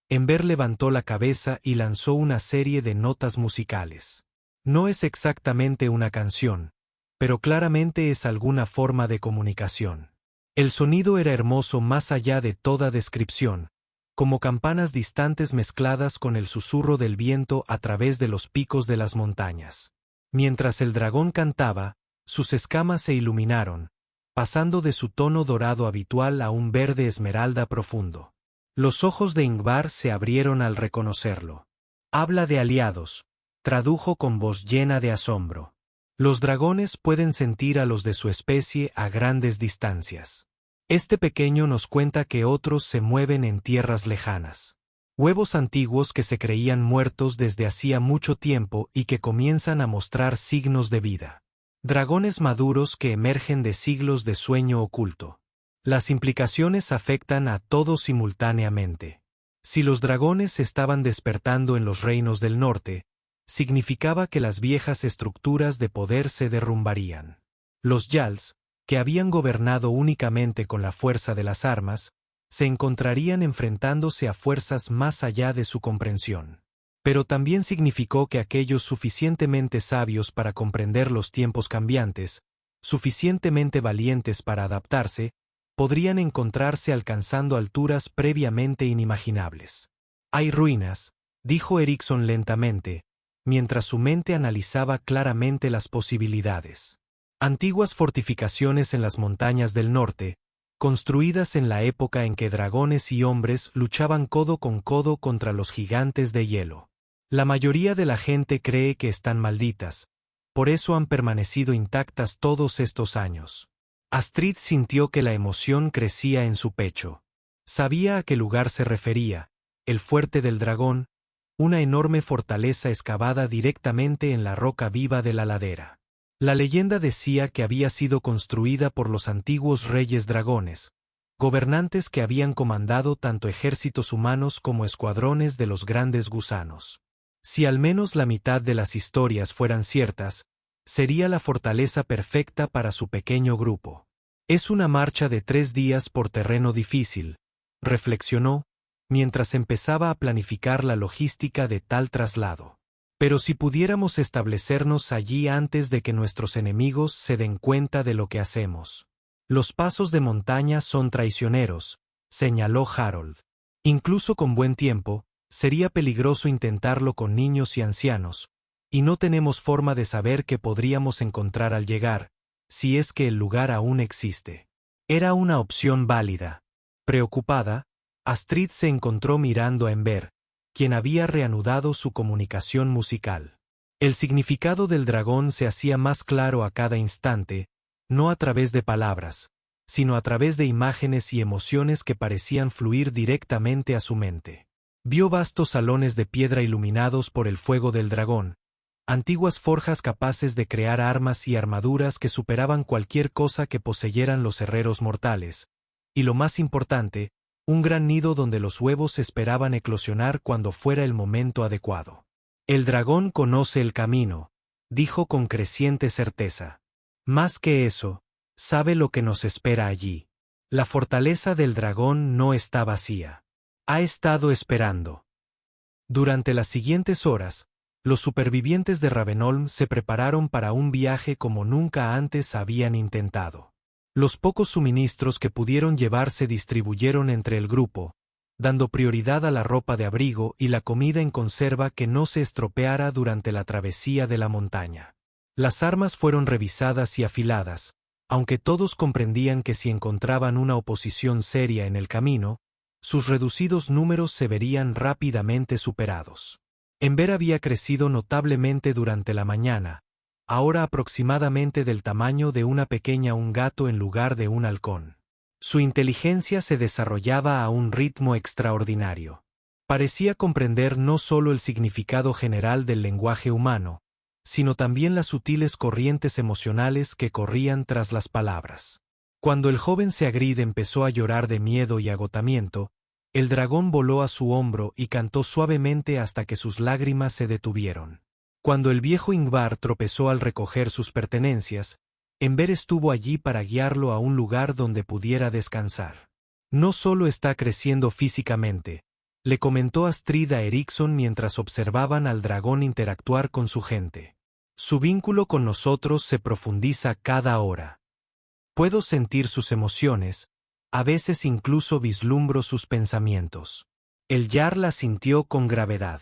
Ember levantó la cabeza y lanzó una serie de notas musicales. No es exactamente una canción, pero claramente es alguna forma de comunicación. El sonido era hermoso más allá de toda descripción, como campanas distantes mezcladas con el susurro del viento a través de los picos de las montañas. Mientras el dragón cantaba, sus escamas se iluminaron, pasando de su tono dorado habitual a un verde esmeralda profundo. Los ojos de Ingvar se abrieron al reconocerlo. Habla de aliados, tradujo con voz llena de asombro. Los dragones pueden sentir a los de su especie a grandes distancias. Este pequeño nos cuenta que otros se mueven en tierras lejanas. Huevos antiguos que se creían muertos desde hacía mucho tiempo y que comienzan a mostrar signos de vida. Dragones maduros que emergen de siglos de sueño oculto. Las implicaciones afectan a todos simultáneamente. Si los dragones estaban despertando en los reinos del norte, significaba que las viejas estructuras de poder se derrumbarían. Los Jarls, que habían gobernado únicamente con la fuerza de las armas, se encontrarían enfrentándose a fuerzas más allá de su comprensión. Pero también significó que aquellos suficientemente sabios para comprender los tiempos cambiantes, suficientemente valientes para adaptarse, podrían encontrarse alcanzando alturas previamente inimaginables. Hay ruinas, dijo Eriksson lentamente, mientras su mente analizaba claramente las posibilidades. Antiguas fortificaciones en las montañas del norte, construidas en la época en que dragones y hombres luchaban codo con codo contra los gigantes de hielo. La mayoría de la gente cree que están malditas, por eso han permanecido intactas todos estos años. Astrid sintió que la emoción crecía en su pecho. Sabía a qué lugar se refería, el fuerte del dragón, una enorme fortaleza excavada directamente en la roca viva de la ladera. La leyenda decía que había sido construida por los antiguos reyes dragones, gobernantes que habían comandado tanto ejércitos humanos como escuadrones de los grandes gusanos. Si al menos la mitad de las historias fueran ciertas, sería la fortaleza perfecta para su pequeño grupo. Es una marcha de 3 días por terreno difícil, reflexionó, mientras empezaba a planificar la logística de tal traslado. Pero si pudiéramos establecernos allí antes de que nuestros enemigos se den cuenta de lo que hacemos. Los pasos de montaña son traicioneros, señaló Harold. Incluso con buen tiempo, sería peligroso intentarlo con niños y ancianos, y no tenemos forma de saber qué podríamos encontrar al llegar, si es que el lugar aún existe. Era una opción válida. Preocupada, Astrid se encontró mirando a Ember, quien había reanudado su comunicación musical. El significado del dragón se hacía más claro a cada instante, no a través de palabras, sino a través de imágenes y emociones que parecían fluir directamente a su mente. Vio vastos salones de piedra iluminados por el fuego del dragón, antiguas forjas capaces de crear armas y armaduras que superaban cualquier cosa que poseyeran los herreros mortales, y lo más importante, un gran nido donde los huevos esperaban eclosionar cuando fuera el momento adecuado. El dragón conoce el camino, dijo con creciente certeza. Más que eso, sabe lo que nos espera allí. La fortaleza del dragón no está vacía. Ha estado esperando. Durante las siguientes horas, los supervivientes de Ravenholm se prepararon para un viaje como nunca antes habían intentado. Los pocos suministros que pudieron llevar se distribuyeron entre el grupo, dando prioridad a la ropa de abrigo y la comida en conserva que no se estropeara durante la travesía de la montaña. Las armas fueron revisadas y afiladas, aunque todos comprendían que si encontraban una oposición seria en el camino, sus reducidos números se verían rápidamente superados. Ember había crecido notablemente durante la mañana, ahora aproximadamente del tamaño de una pequeña un gato en lugar de un halcón. Su inteligencia se desarrollaba a un ritmo extraordinario. Parecía comprender no solo el significado general del lenguaje humano, sino también las sutiles corrientes emocionales que corrían tras las palabras. Cuando el joven Seagrid empezó a llorar de miedo y agotamiento, el dragón voló a su hombro y cantó suavemente hasta que sus lágrimas se detuvieron. Cuando el viejo Ingvar tropezó al recoger sus pertenencias, Ember estuvo allí para guiarlo a un lugar donde pudiera descansar. No solo está creciendo físicamente, le comentó Astrid a Eriksson mientras observaban al dragón interactuar con su gente. Su vínculo con nosotros se profundiza cada hora. Puedo sentir sus emociones, a veces incluso vislumbro sus pensamientos. El Jarl la sintió con gravedad.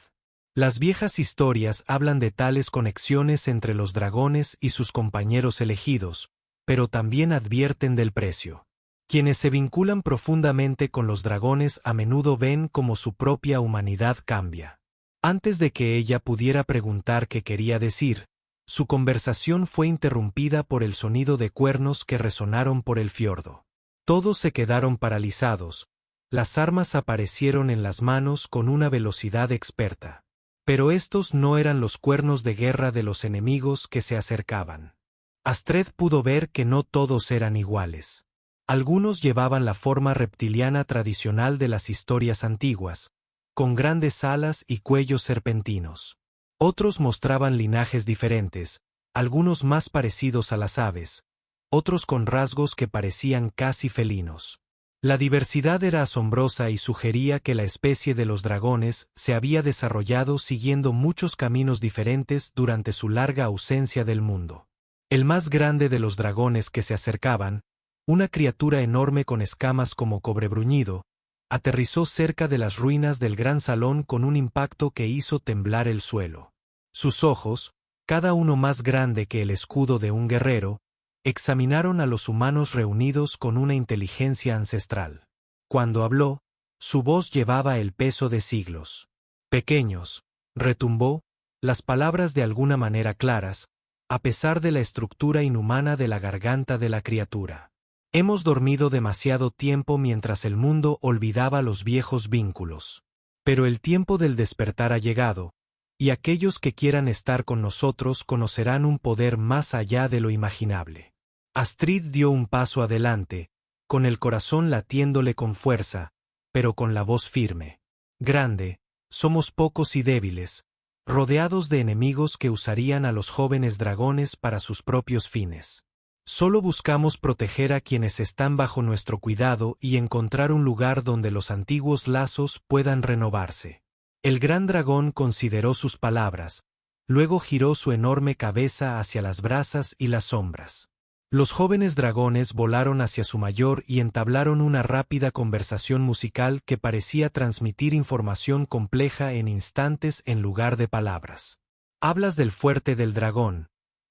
Las viejas historias hablan de tales conexiones entre los dragones y sus compañeros elegidos, pero también advierten del precio. Quienes se vinculan profundamente con los dragones a menudo ven cómo su propia humanidad cambia. Antes de que ella pudiera preguntar qué quería decir, su conversación fue interrumpida por el sonido de cuernos que resonaron por el fiordo. Todos se quedaron paralizados, las armas aparecieron en las manos con una velocidad experta. Pero estos no eran los cuernos de guerra de los enemigos que se acercaban. Astrid pudo ver que no todos eran iguales. Algunos llevaban la forma reptiliana tradicional de las historias antiguas, con grandes alas y cuellos serpentinos. Otros mostraban linajes diferentes, algunos más parecidos a las aves, otros con rasgos que parecían casi felinos. La diversidad era asombrosa y sugería que la especie de los dragones se había desarrollado siguiendo muchos caminos diferentes durante su larga ausencia del mundo. El más grande de los dragones que se acercaban, una criatura enorme con escamas como cobre bruñido, aterrizó cerca de las ruinas del gran salón con un impacto que hizo temblar el suelo. Sus ojos, cada uno más grande que el escudo de un guerrero, examinaron a los humanos reunidos con una inteligencia ancestral. Cuando habló, su voz llevaba el peso de siglos. Pequeños, retumbó, las palabras de alguna manera claras, a pesar de la estructura inhumana de la garganta de la criatura. Hemos dormido demasiado tiempo mientras el mundo olvidaba los viejos vínculos. Pero el tiempo del despertar ha llegado, y aquellos que quieran estar con nosotros conocerán un poder más allá de lo imaginable. Astrid dio un paso adelante, con el corazón latiéndole con fuerza, pero con la voz firme. Grande, somos pocos y débiles, rodeados de enemigos que usarían a los jóvenes dragones para sus propios fines. Solo buscamos proteger a quienes están bajo nuestro cuidado y encontrar un lugar donde los antiguos lazos puedan renovarse. El gran dragón consideró sus palabras, luego giró su enorme cabeza hacia las brasas y las sombras. Los jóvenes dragones volaron hacia su mayor y entablaron una rápida conversación musical que parecía transmitir información compleja en instantes en lugar de palabras. «Hablas del fuerte del dragón»,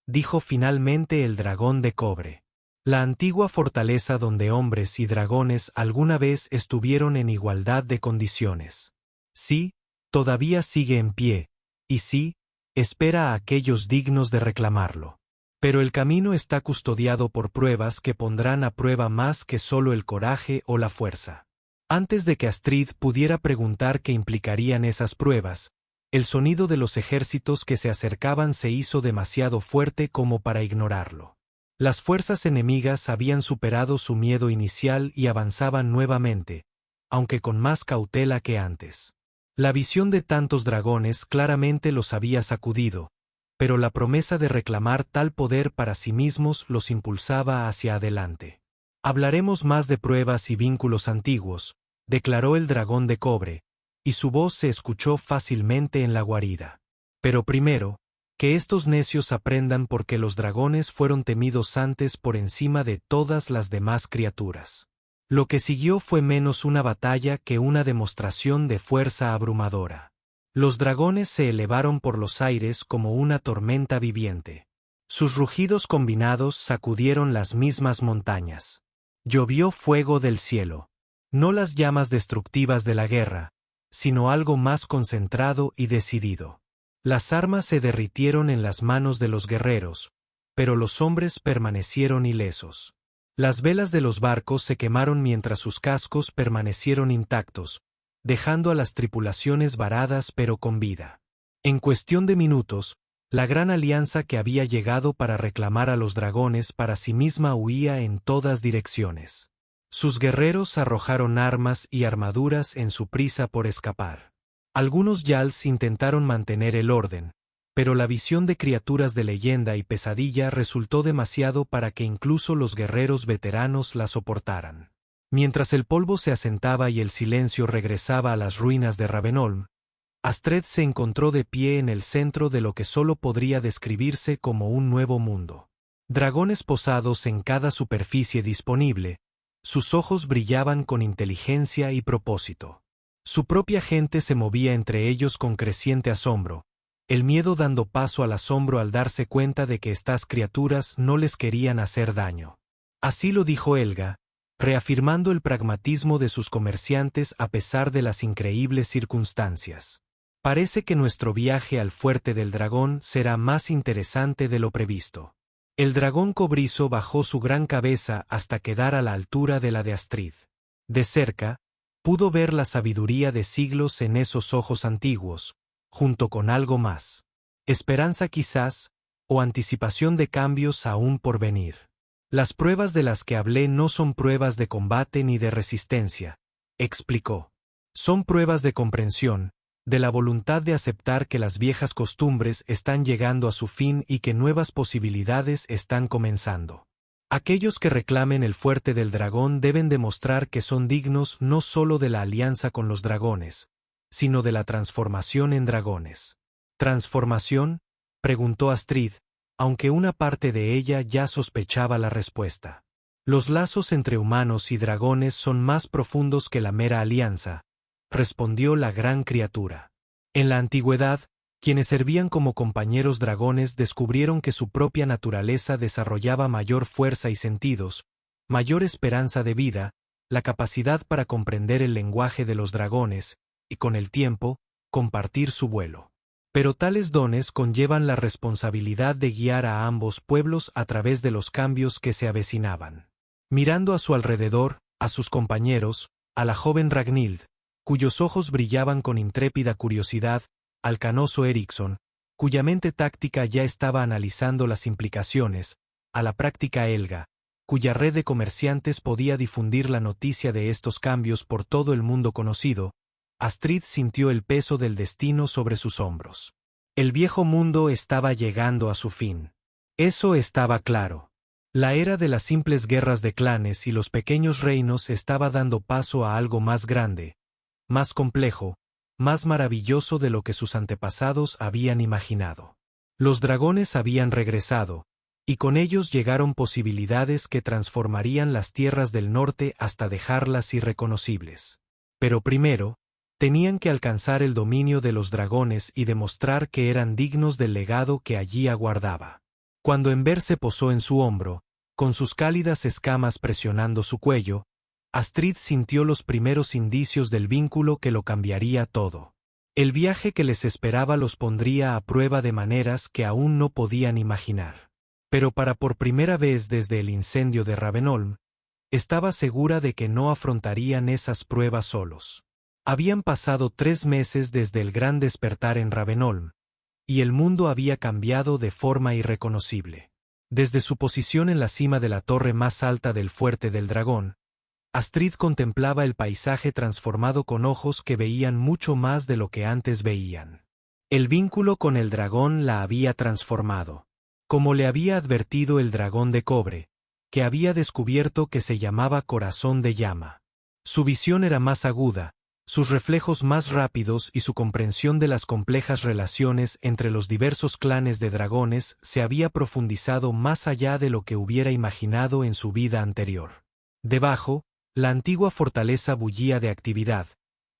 dijo finalmente el dragón de cobre. «La antigua fortaleza donde hombres y dragones alguna vez estuvieron en igualdad de condiciones. Sí, todavía sigue en pie, y sí, espera a aquellos dignos de reclamarlo. Pero el camino está custodiado por pruebas que pondrán a prueba más que solo el coraje o la fuerza». Antes de que Astrid pudiera preguntar qué implicarían esas pruebas, el sonido de los ejércitos que se acercaban se hizo demasiado fuerte como para ignorarlo. Las fuerzas enemigas habían superado su miedo inicial y avanzaban nuevamente, aunque con más cautela que antes. La visión de tantos dragones claramente los había sacudido, pero la promesa de reclamar tal poder para sí mismos los impulsaba hacia adelante. «Hablaremos más de pruebas y vínculos antiguos», declaró el dragón de cobre, y su voz se escuchó fácilmente en la guarida. «Pero primero, que estos necios aprendan por qué los dragones fueron temidos antes por encima de todas las demás criaturas». Lo que siguió fue menos una batalla que una demostración de fuerza abrumadora. Los dragones se elevaron por los aires como una tormenta viviente. Sus rugidos combinados sacudieron las mismas montañas. Llovió fuego del cielo. No las llamas destructivas de la guerra, sino algo más concentrado y decidido. Las armas se derritieron en las manos de los guerreros, pero los hombres permanecieron ilesos. Las velas de los barcos se quemaron mientras sus cascos permanecieron intactos, dejando a las tripulaciones varadas pero con vida. En cuestión de minutos, la gran alianza que había llegado para reclamar a los dragones para sí misma huía en todas direcciones. Sus guerreros arrojaron armas y armaduras en su prisa por escapar. Algunos Yals intentaron mantener el orden, pero la visión de criaturas de leyenda y pesadilla resultó demasiado para que incluso los guerreros veteranos la soportaran. Mientras el polvo se asentaba y el silencio regresaba a las ruinas de Ravenholm, Astrid se encontró de pie en el centro de lo que solo podría describirse como un nuevo mundo. Dragones posados en cada superficie disponible, sus ojos brillaban con inteligencia y propósito. Su propia gente se movía entre ellos con creciente asombro, el miedo dando paso al asombro al darse cuenta de que estas criaturas no les querían hacer daño. Así lo dijo Helga, reafirmando el pragmatismo de sus comerciantes a pesar de las increíbles circunstancias. Parece que nuestro viaje al fuerte del dragón será más interesante de lo previsto. El dragón cobrizo bajó su gran cabeza hasta quedar a la altura de la de Astrid. De cerca, pudo ver la sabiduría de siglos en esos ojos antiguos, junto con algo más. Esperanza quizás, o anticipación de cambios aún por venir. Las pruebas de las que hablé no son pruebas de combate ni de resistencia, explicó. Son pruebas de comprensión, de la voluntad de aceptar que las viejas costumbres están llegando a su fin y que nuevas posibilidades están comenzando. Aquellos que reclamen el fuerte del dragón deben demostrar que son dignos no solo de la alianza con los dragones, sino de la transformación en dragones. ¿Transformación?, preguntó Astrid, aunque una parte de ella ya sospechaba la respuesta. Los lazos entre humanos y dragones son más profundos que la mera alianza, respondió la gran criatura. En la antigüedad, Quienes servían como compañeros dragones descubrieron que su propia naturaleza desarrollaba mayor fuerza y sentidos, mayor esperanza de vida, la capacidad para comprender el lenguaje de los dragones, y con el tiempo, compartir su vuelo. Pero tales dones conllevan la responsabilidad de guiar a ambos pueblos a través de los cambios que se avecinaban. Mirando a su alrededor, a sus compañeros, a la joven Ragnhild, cuyos ojos brillaban con intrépida curiosidad, al canoso Eriksson, cuya mente táctica ya estaba analizando las implicaciones, a la práctica Helga, cuya red de comerciantes podía difundir la noticia de estos cambios por todo el mundo conocido, Astrid sintió el peso del destino sobre sus hombros. El viejo mundo estaba llegando a su fin. Eso estaba claro. La era de las simples guerras de clanes y los pequeños reinos estaba dando paso a algo más grande, más complejo, más maravilloso de lo que sus antepasados habían imaginado. Los dragones habían regresado, y con ellos llegaron posibilidades que transformarían las tierras del norte hasta dejarlas irreconocibles. Pero primero, tenían que alcanzar el dominio de los dragones y demostrar que eran dignos del legado que allí aguardaba. Cuando Ember se posó en su hombro, con sus cálidas escamas presionando su cuello, Astrid sintió los primeros indicios del vínculo que lo cambiaría todo. El viaje que les esperaba los pondría a prueba de maneras que aún no podían imaginar. Pero por primera vez desde el incendio de Ravenholm, estaba segura de que no afrontarían esas pruebas solos. Habían pasado 3 meses desde el gran despertar en Ravenholm, y el mundo había cambiado de forma irreconocible. Desde su posición en la cima de la torre más alta del Fuerte del Dragón, Astrid contemplaba el paisaje transformado con ojos que veían mucho más de lo que antes veían. El vínculo con el dragón la había transformado. Como le había advertido el dragón de cobre, que había descubierto que se llamaba Corazón de Llama. Su visión era más aguda, sus reflejos más rápidos y su comprensión de las complejas relaciones entre los diversos clanes de dragones se había profundizado más allá de lo que hubiera imaginado en su vida anterior. Debajo, la antigua fortaleza bullía de actividad,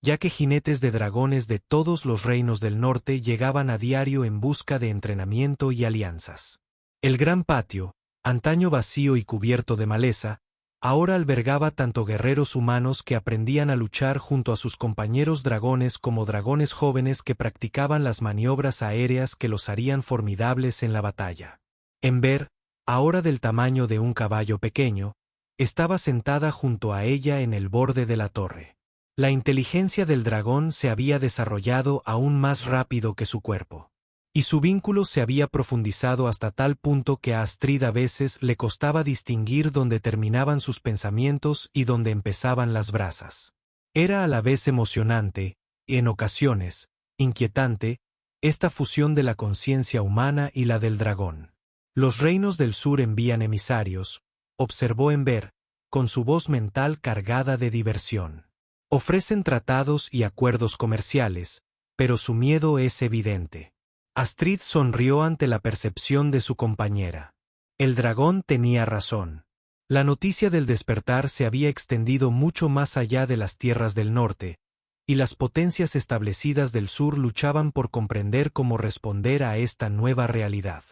ya que jinetes de dragones de todos los reinos del norte llegaban a diario en busca de entrenamiento y alianzas. El gran patio, antaño vacío y cubierto de maleza, ahora albergaba tanto guerreros humanos que aprendían a luchar junto a sus compañeros dragones como dragones jóvenes que practicaban las maniobras aéreas que los harían formidables en la batalla. Ember, ahora del tamaño de un caballo pequeño, estaba sentada junto a ella en el borde de la torre. La inteligencia del dragón se había desarrollado aún más rápido que su cuerpo. Y su vínculo se había profundizado hasta tal punto que a Astrid a veces le costaba distinguir dónde terminaban sus pensamientos y dónde empezaban las brasas. Era a la vez emocionante, y en ocasiones, inquietante, esta fusión de la conciencia humana y la del dragón. Los reinos del sur envían emisarios, observó Ember, con su voz mental cargada de diversión. Ofrecen tratados y acuerdos comerciales, pero su miedo es evidente. Astrid sonrió ante la percepción de su compañera. El dragón tenía razón. La noticia del despertar se había extendido mucho más allá de las tierras del norte, y las potencias establecidas del sur luchaban por comprender cómo responder a esta nueva realidad.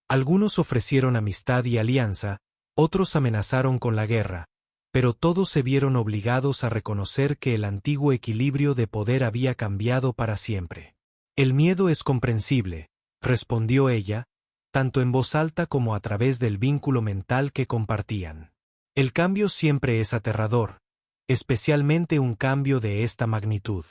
Algunos ofrecieron amistad y alianza, otros amenazaron con la guerra, pero todos se vieron obligados a reconocer que el antiguo equilibrio de poder había cambiado para siempre. El miedo es comprensible, respondió ella, tanto en voz alta como a través del vínculo mental que compartían. El cambio siempre es aterrador, especialmente un cambio de esta magnitud.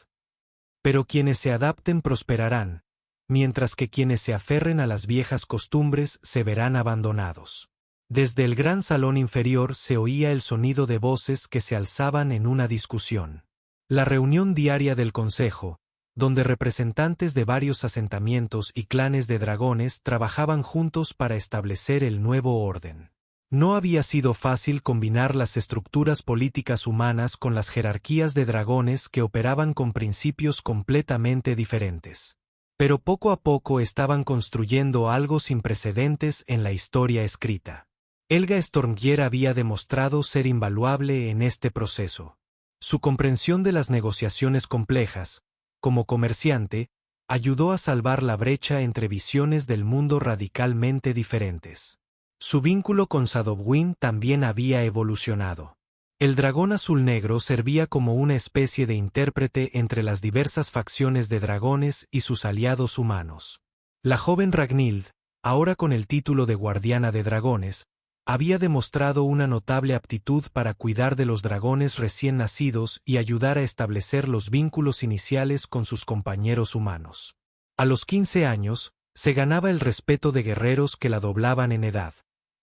Pero quienes se adapten prosperarán, mientras que quienes se aferren a las viejas costumbres se verán abandonados. Desde el gran salón inferior se oía el sonido de voces que se alzaban en una discusión. La reunión diaria del consejo, donde representantes de varios asentamientos y clanes de dragones trabajaban juntos para establecer el nuevo orden. No había sido fácil combinar las estructuras políticas humanas con las jerarquías de dragones que operaban con principios completamente diferentes. Pero poco a poco estaban construyendo algo sin precedentes en la historia escrita. Helga Stormgeir había demostrado ser invaluable en este proceso. Su comprensión de las negociaciones complejas, como comerciante, Ayudó a salvar la brecha entre visiones del mundo radicalmente diferentes. Su vínculo con Sadowin también había evolucionado. El dragón azul-negro servía como una especie de intérprete entre las diversas facciones de dragones y sus aliados humanos. La joven Ragnhild, ahora con el título de guardiana de dragones, había demostrado una notable aptitud para cuidar de los dragones recién nacidos y ayudar a establecer los vínculos iniciales con sus compañeros humanos. A los 15 años, se ganaba el respeto de guerreros que la doblaban en edad.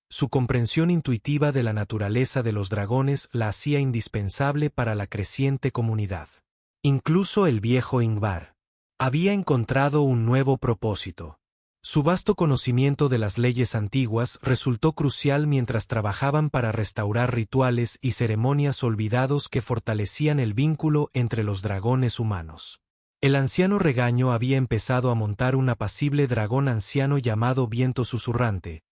Su comprensión intuitiva de la naturaleza de los dragones la hacía indispensable para la creciente comunidad. Incluso el viejo Ingvar había encontrado un nuevo propósito. Su vasto conocimiento de las leyes antiguas resultó crucial mientras trabajaban para restaurar rituales y ceremonias olvidados que fortalecían el vínculo entre los dragones humanos. El anciano regaño había empezado a montar un apacible dragón anciano llamado Viento Susurrante,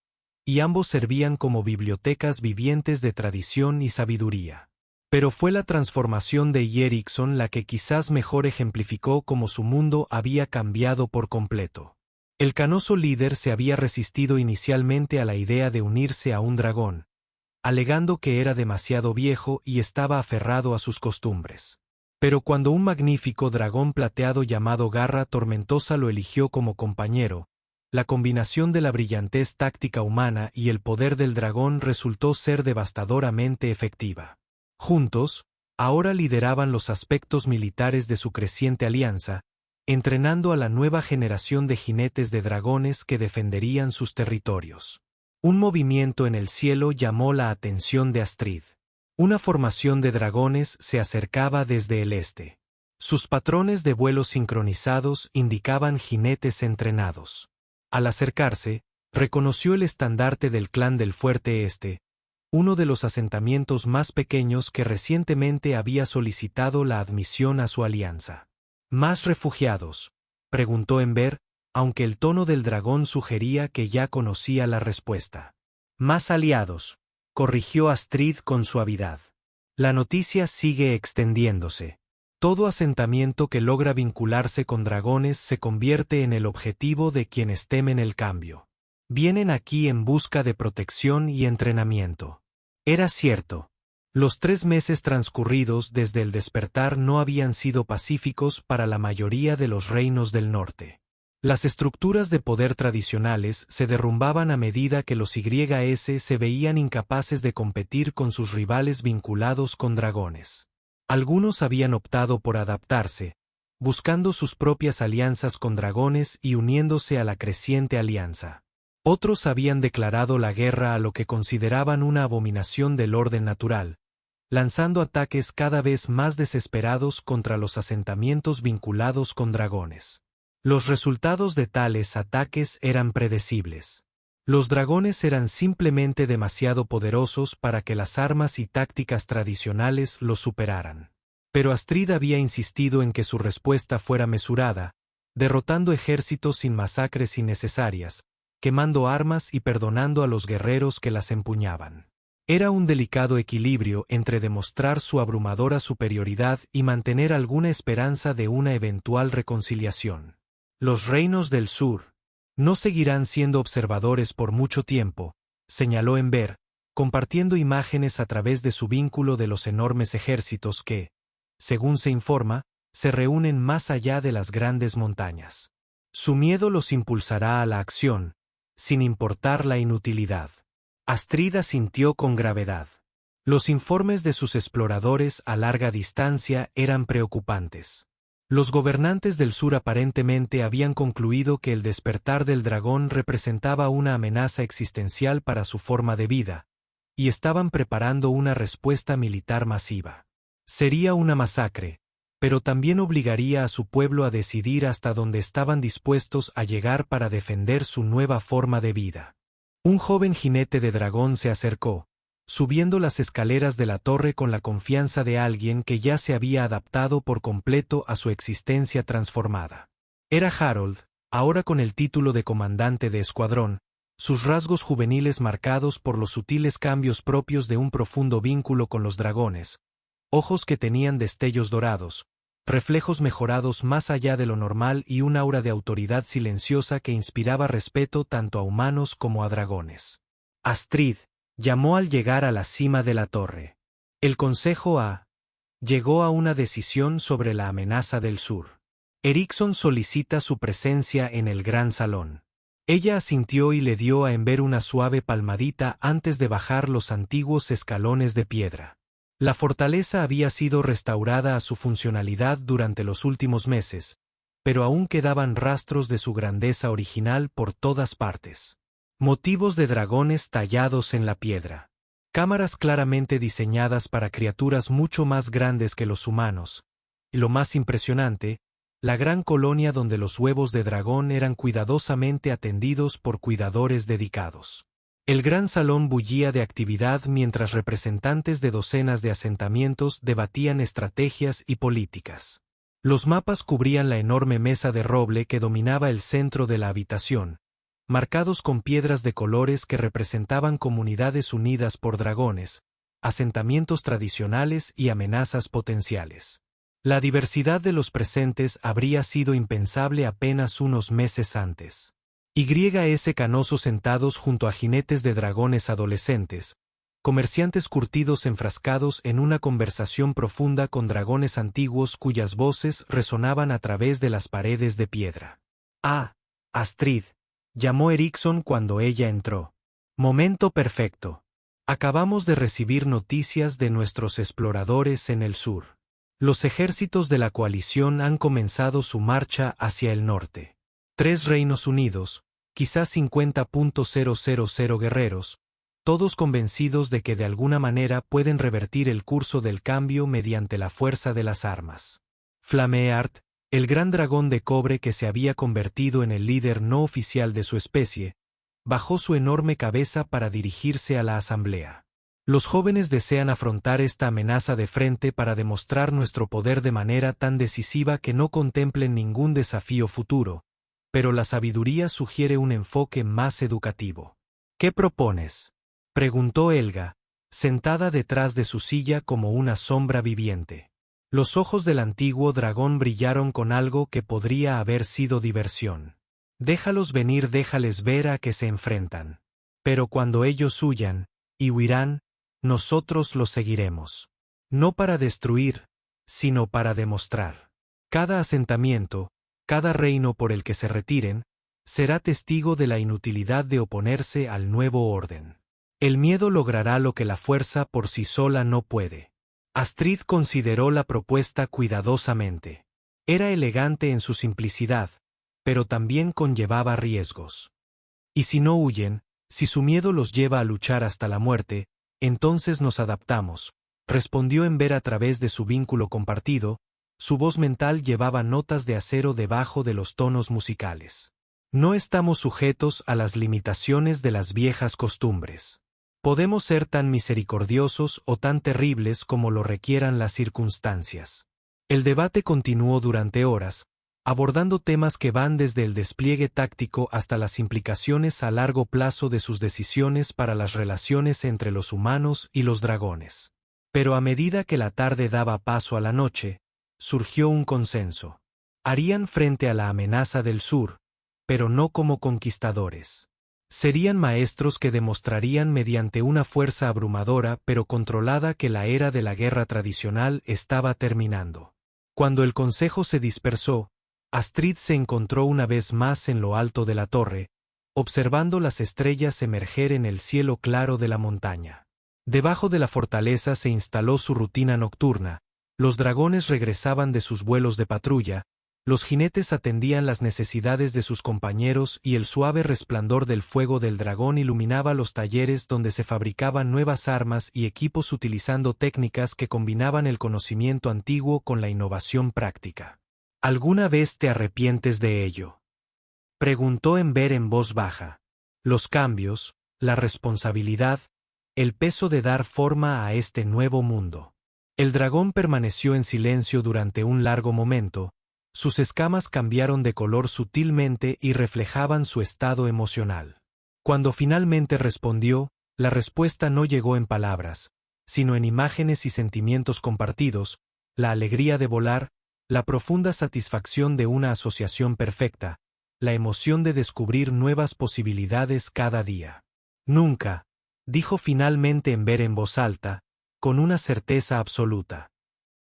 y ambos servían como bibliotecas vivientes de tradición y sabiduría. Pero fue la transformación de Eriksson la que quizás mejor ejemplificó cómo su mundo había cambiado por completo. El canoso líder se había resistido inicialmente a la idea de unirse a un dragón, alegando que era demasiado viejo y estaba aferrado a sus costumbres. Pero cuando un magnífico dragón plateado llamado Garra Tormentosa lo eligió como compañero, la combinación de la brillantez táctica humana y el poder del dragón resultó ser devastadoramente efectiva. Juntos, ahora lideraban los aspectos militares de su creciente alianza, entrenando a la nueva generación de jinetes de dragones que defenderían sus territorios. Un movimiento en el cielo llamó la atención de Astrid. Una formación de dragones se acercaba desde el este. Sus patrones de vuelo sincronizados indicaban jinetes entrenados. Al acercarse, reconoció el estandarte del clan del Fuerte Este, uno de los asentamientos más pequeños que recientemente había solicitado la admisión a su alianza. ¿Más refugiados?, preguntó Ember, aunque el tono del dragón sugería que ya conocía la respuesta. Más aliados, corrigió Astrid con suavidad. La noticia sigue extendiéndose. Todo asentamiento que logra vincularse con dragones se convierte en el objetivo de quienes temen el cambio. Vienen aquí en busca de protección y entrenamiento. Era cierto. Los 3 meses transcurridos desde el despertar no habían sido pacíficos para la mayoría de los reinos del norte. Las estructuras de poder tradicionales se derrumbaban a medida que los YS se veían incapaces de competir con sus rivales vinculados con dragones. Algunos habían optado por adaptarse, buscando sus propias alianzas con dragones y uniéndose a la creciente alianza. Otros habían declarado la guerra a lo que consideraban una abominación del orden natural, lanzando ataques cada vez más desesperados contra los asentamientos vinculados con dragones. Los resultados de tales ataques eran predecibles. Los dragones eran simplemente demasiado poderosos para que las armas y tácticas tradicionales los superaran. Pero Astrid había insistido en que su respuesta fuera mesurada, derrotando ejércitos sin masacres innecesarias, quemando armas y perdonando a los guerreros que las empuñaban. Era un delicado equilibrio entre demostrar su abrumadora superioridad y mantener alguna esperanza de una eventual reconciliación. Los reinos del sur no seguirán siendo observadores por mucho tiempo, señaló Ember, compartiendo imágenes a través de su vínculo de los enormes ejércitos que, según se informa, se reúnen más allá de las grandes montañas. Su miedo los impulsará a la acción, sin importar la inutilidad. Astrid asintió con gravedad. Los informes de sus exploradores a larga distancia eran preocupantes. Los gobernantes del sur aparentemente habían concluido que el despertar del dragón representaba una amenaza existencial para su forma de vida, y estaban preparando una respuesta militar masiva. Sería una masacre, pero también obligaría a su pueblo a decidir hasta dónde estaban dispuestos a llegar para defender su nueva forma de vida. Un joven jinete de dragón se acercó, subiendo las escaleras de la torre con la confianza de alguien que ya se había adaptado por completo a su existencia transformada. Era Harold, ahora con el título de comandante de escuadrón, sus rasgos juveniles marcados por los sutiles cambios propios de un profundo vínculo con los dragones, ojos que tenían destellos dorados, reflejos mejorados más allá de lo normal y un aura de autoridad silenciosa que inspiraba respeto tanto a humanos como a dragones. Astrid llamó al llegar a la cima de la torre. El Consejo llegó a una decisión sobre la amenaza del sur. Eriksson solicita su presencia en el gran salón. Ella asintió y le dio a Ember una suave palmadita antes de bajar los antiguos escalones de piedra. La fortaleza había sido restaurada a su funcionalidad durante los últimos meses, pero aún quedaban rastros de su grandeza original por todas partes. Motivos de dragones tallados en la piedra. Cámaras claramente diseñadas para criaturas mucho más grandes que los humanos. Y lo más impresionante, la gran colonia donde los huevos de dragón eran cuidadosamente atendidos por cuidadores dedicados. El gran salón bullía de actividad mientras representantes de docenas de asentamientos debatían estrategias y políticas. Los mapas cubrían la enorme mesa de roble que dominaba el centro de la habitación, marcados con piedras de colores que representaban comunidades unidas por dragones, asentamientos tradicionales y amenazas potenciales. La diversidad de los presentes habría sido impensable apenas unos meses antes. YS canosos sentados junto a jinetes de dragones adolescentes, comerciantes curtidos enfrascados en una conversación profunda con dragones antiguos cuyas voces resonaban a través de las paredes de piedra. Astrid, llamó Eriksson cuando ella entró. Momento perfecto. Acabamos de recibir noticias de nuestros exploradores en el sur. Los ejércitos de la coalición han comenzado su marcha hacia el norte. 3 reinos unidos, quizás 50.000 guerreros, todos convencidos de que de alguna manera pueden revertir el curso del cambio mediante la fuerza de las armas. Flameart, el gran dragón de cobre que se había convertido en el líder no oficial de su especie, bajó su enorme cabeza para dirigirse a la asamblea. Los jóvenes desean afrontar esta amenaza de frente para demostrar nuestro poder de manera tan decisiva que no contemplen ningún desafío futuro, pero la sabiduría sugiere un enfoque más educativo. ¿Qué propones?, preguntó Helga, sentada detrás de su silla como una sombra viviente. Los ojos del antiguo dragón brillaron con algo que podría haber sido diversión. Déjalos venir, déjales ver a qué se enfrentan. Pero cuando ellos huyan, y huirán, nosotros los seguiremos. No para destruir, sino para demostrar. Cada asentamiento, cada reino por el que se retiren, será testigo de la inutilidad de oponerse al nuevo orden. El miedo logrará lo que la fuerza por sí sola no puede. Astrid consideró la propuesta cuidadosamente. Era elegante en su simplicidad, pero también conllevaba riesgos. Y si no huyen, si su miedo los lleva a luchar hasta la muerte, entonces nos adaptamos, respondió Ember a través de su vínculo compartido. Su voz mental llevaba notas de acero debajo de los tonos musicales. No estamos sujetos a las limitaciones de las viejas costumbres. Podemos ser tan misericordiosos o tan terribles como lo requieran las circunstancias. El debate continuó durante horas, abordando temas que van desde el despliegue táctico hasta las implicaciones a largo plazo de sus decisiones para las relaciones entre los humanos y los dragones. Pero a medida que la tarde daba paso a la noche, surgió un consenso. Harían frente a la amenaza del sur, pero no como conquistadores. Serían maestros que demostrarían mediante una fuerza abrumadora pero controlada que la era de la guerra tradicional estaba terminando. Cuando el consejo se dispersó, Astrid se encontró una vez más en lo alto de la torre, observando las estrellas emerger en el cielo claro de la montaña. Debajo de la fortaleza se instaló su rutina nocturna, los dragones regresaban de sus vuelos de patrulla, los jinetes atendían las necesidades de sus compañeros y el suave resplandor del fuego del dragón iluminaba los talleres donde se fabricaban nuevas armas y equipos utilizando técnicas que combinaban el conocimiento antiguo con la innovación práctica. ¿Alguna vez te arrepientes de ello?, preguntó Ember en voz baja. Los cambios, la responsabilidad, el peso de dar forma a este nuevo mundo. El dragón permaneció en silencio durante un largo momento. Sus escamas cambiaron de color sutilmente y reflejaban su estado emocional. Cuando finalmente respondió, la respuesta no llegó en palabras, sino en imágenes y sentimientos compartidos, la alegría de volar, la profunda satisfacción de una asociación perfecta, la emoción de descubrir nuevas posibilidades cada día. Nunca, dijo finalmente Ember en voz alta, con una certeza absoluta.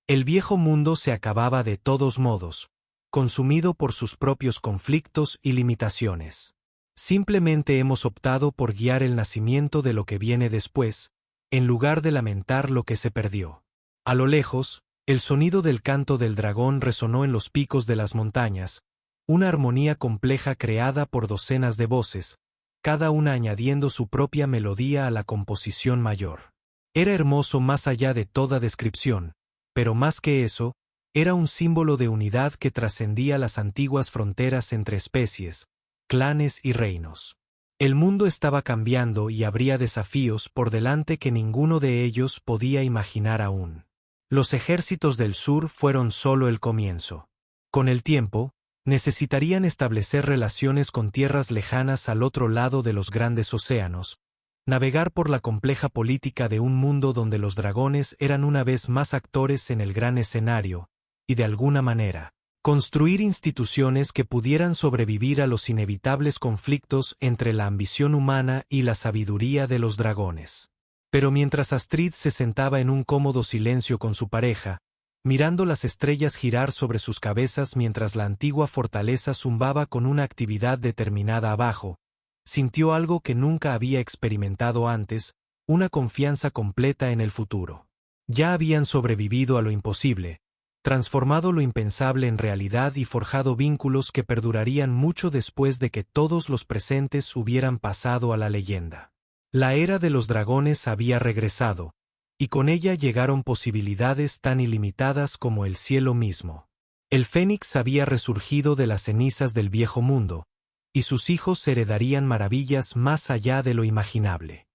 El viejo mundo se acababa de todos modos, consumido por sus propios conflictos y limitaciones. Simplemente hemos optado por guiar el nacimiento de lo que viene después, en lugar de lamentar lo que se perdió. A lo lejos, el sonido del canto del dragón resonó en los picos de las montañas, una armonía compleja creada por docenas de voces, cada una añadiendo su propia melodía a la composición mayor. Era hermoso más allá de toda descripción, pero más que eso, era un símbolo de unidad que trascendía las antiguas fronteras entre especies, clanes y reinos. El mundo estaba cambiando y habría desafíos por delante que ninguno de ellos podía imaginar aún. Los ejércitos del sur fueron solo el comienzo. Con el tiempo, necesitarían establecer relaciones con tierras lejanas al otro lado de los grandes océanos, navegar por la compleja política de un mundo donde los dragones eran una vez más actores en el gran escenario, y de alguna manera, construir instituciones que pudieran sobrevivir a los inevitables conflictos entre la ambición humana y la sabiduría de los dragones. Pero mientras Astrid se sentaba en un cómodo silencio con su pareja, mirando las estrellas girar sobre sus cabezas mientras la antigua fortaleza zumbaba con una actividad determinada abajo, sintió algo que nunca había experimentado antes, una confianza completa en el futuro. Ya habían sobrevivido a lo imposible, transformado lo impensable en realidad y forjado vínculos que perdurarían mucho después de que todos los presentes hubieran pasado a la leyenda. La era de los dragones había regresado, y con ella llegaron posibilidades tan ilimitadas como el cielo mismo. El Fénix había resurgido de las cenizas del viejo mundo, y sus hijos heredarían maravillas más allá de lo imaginable.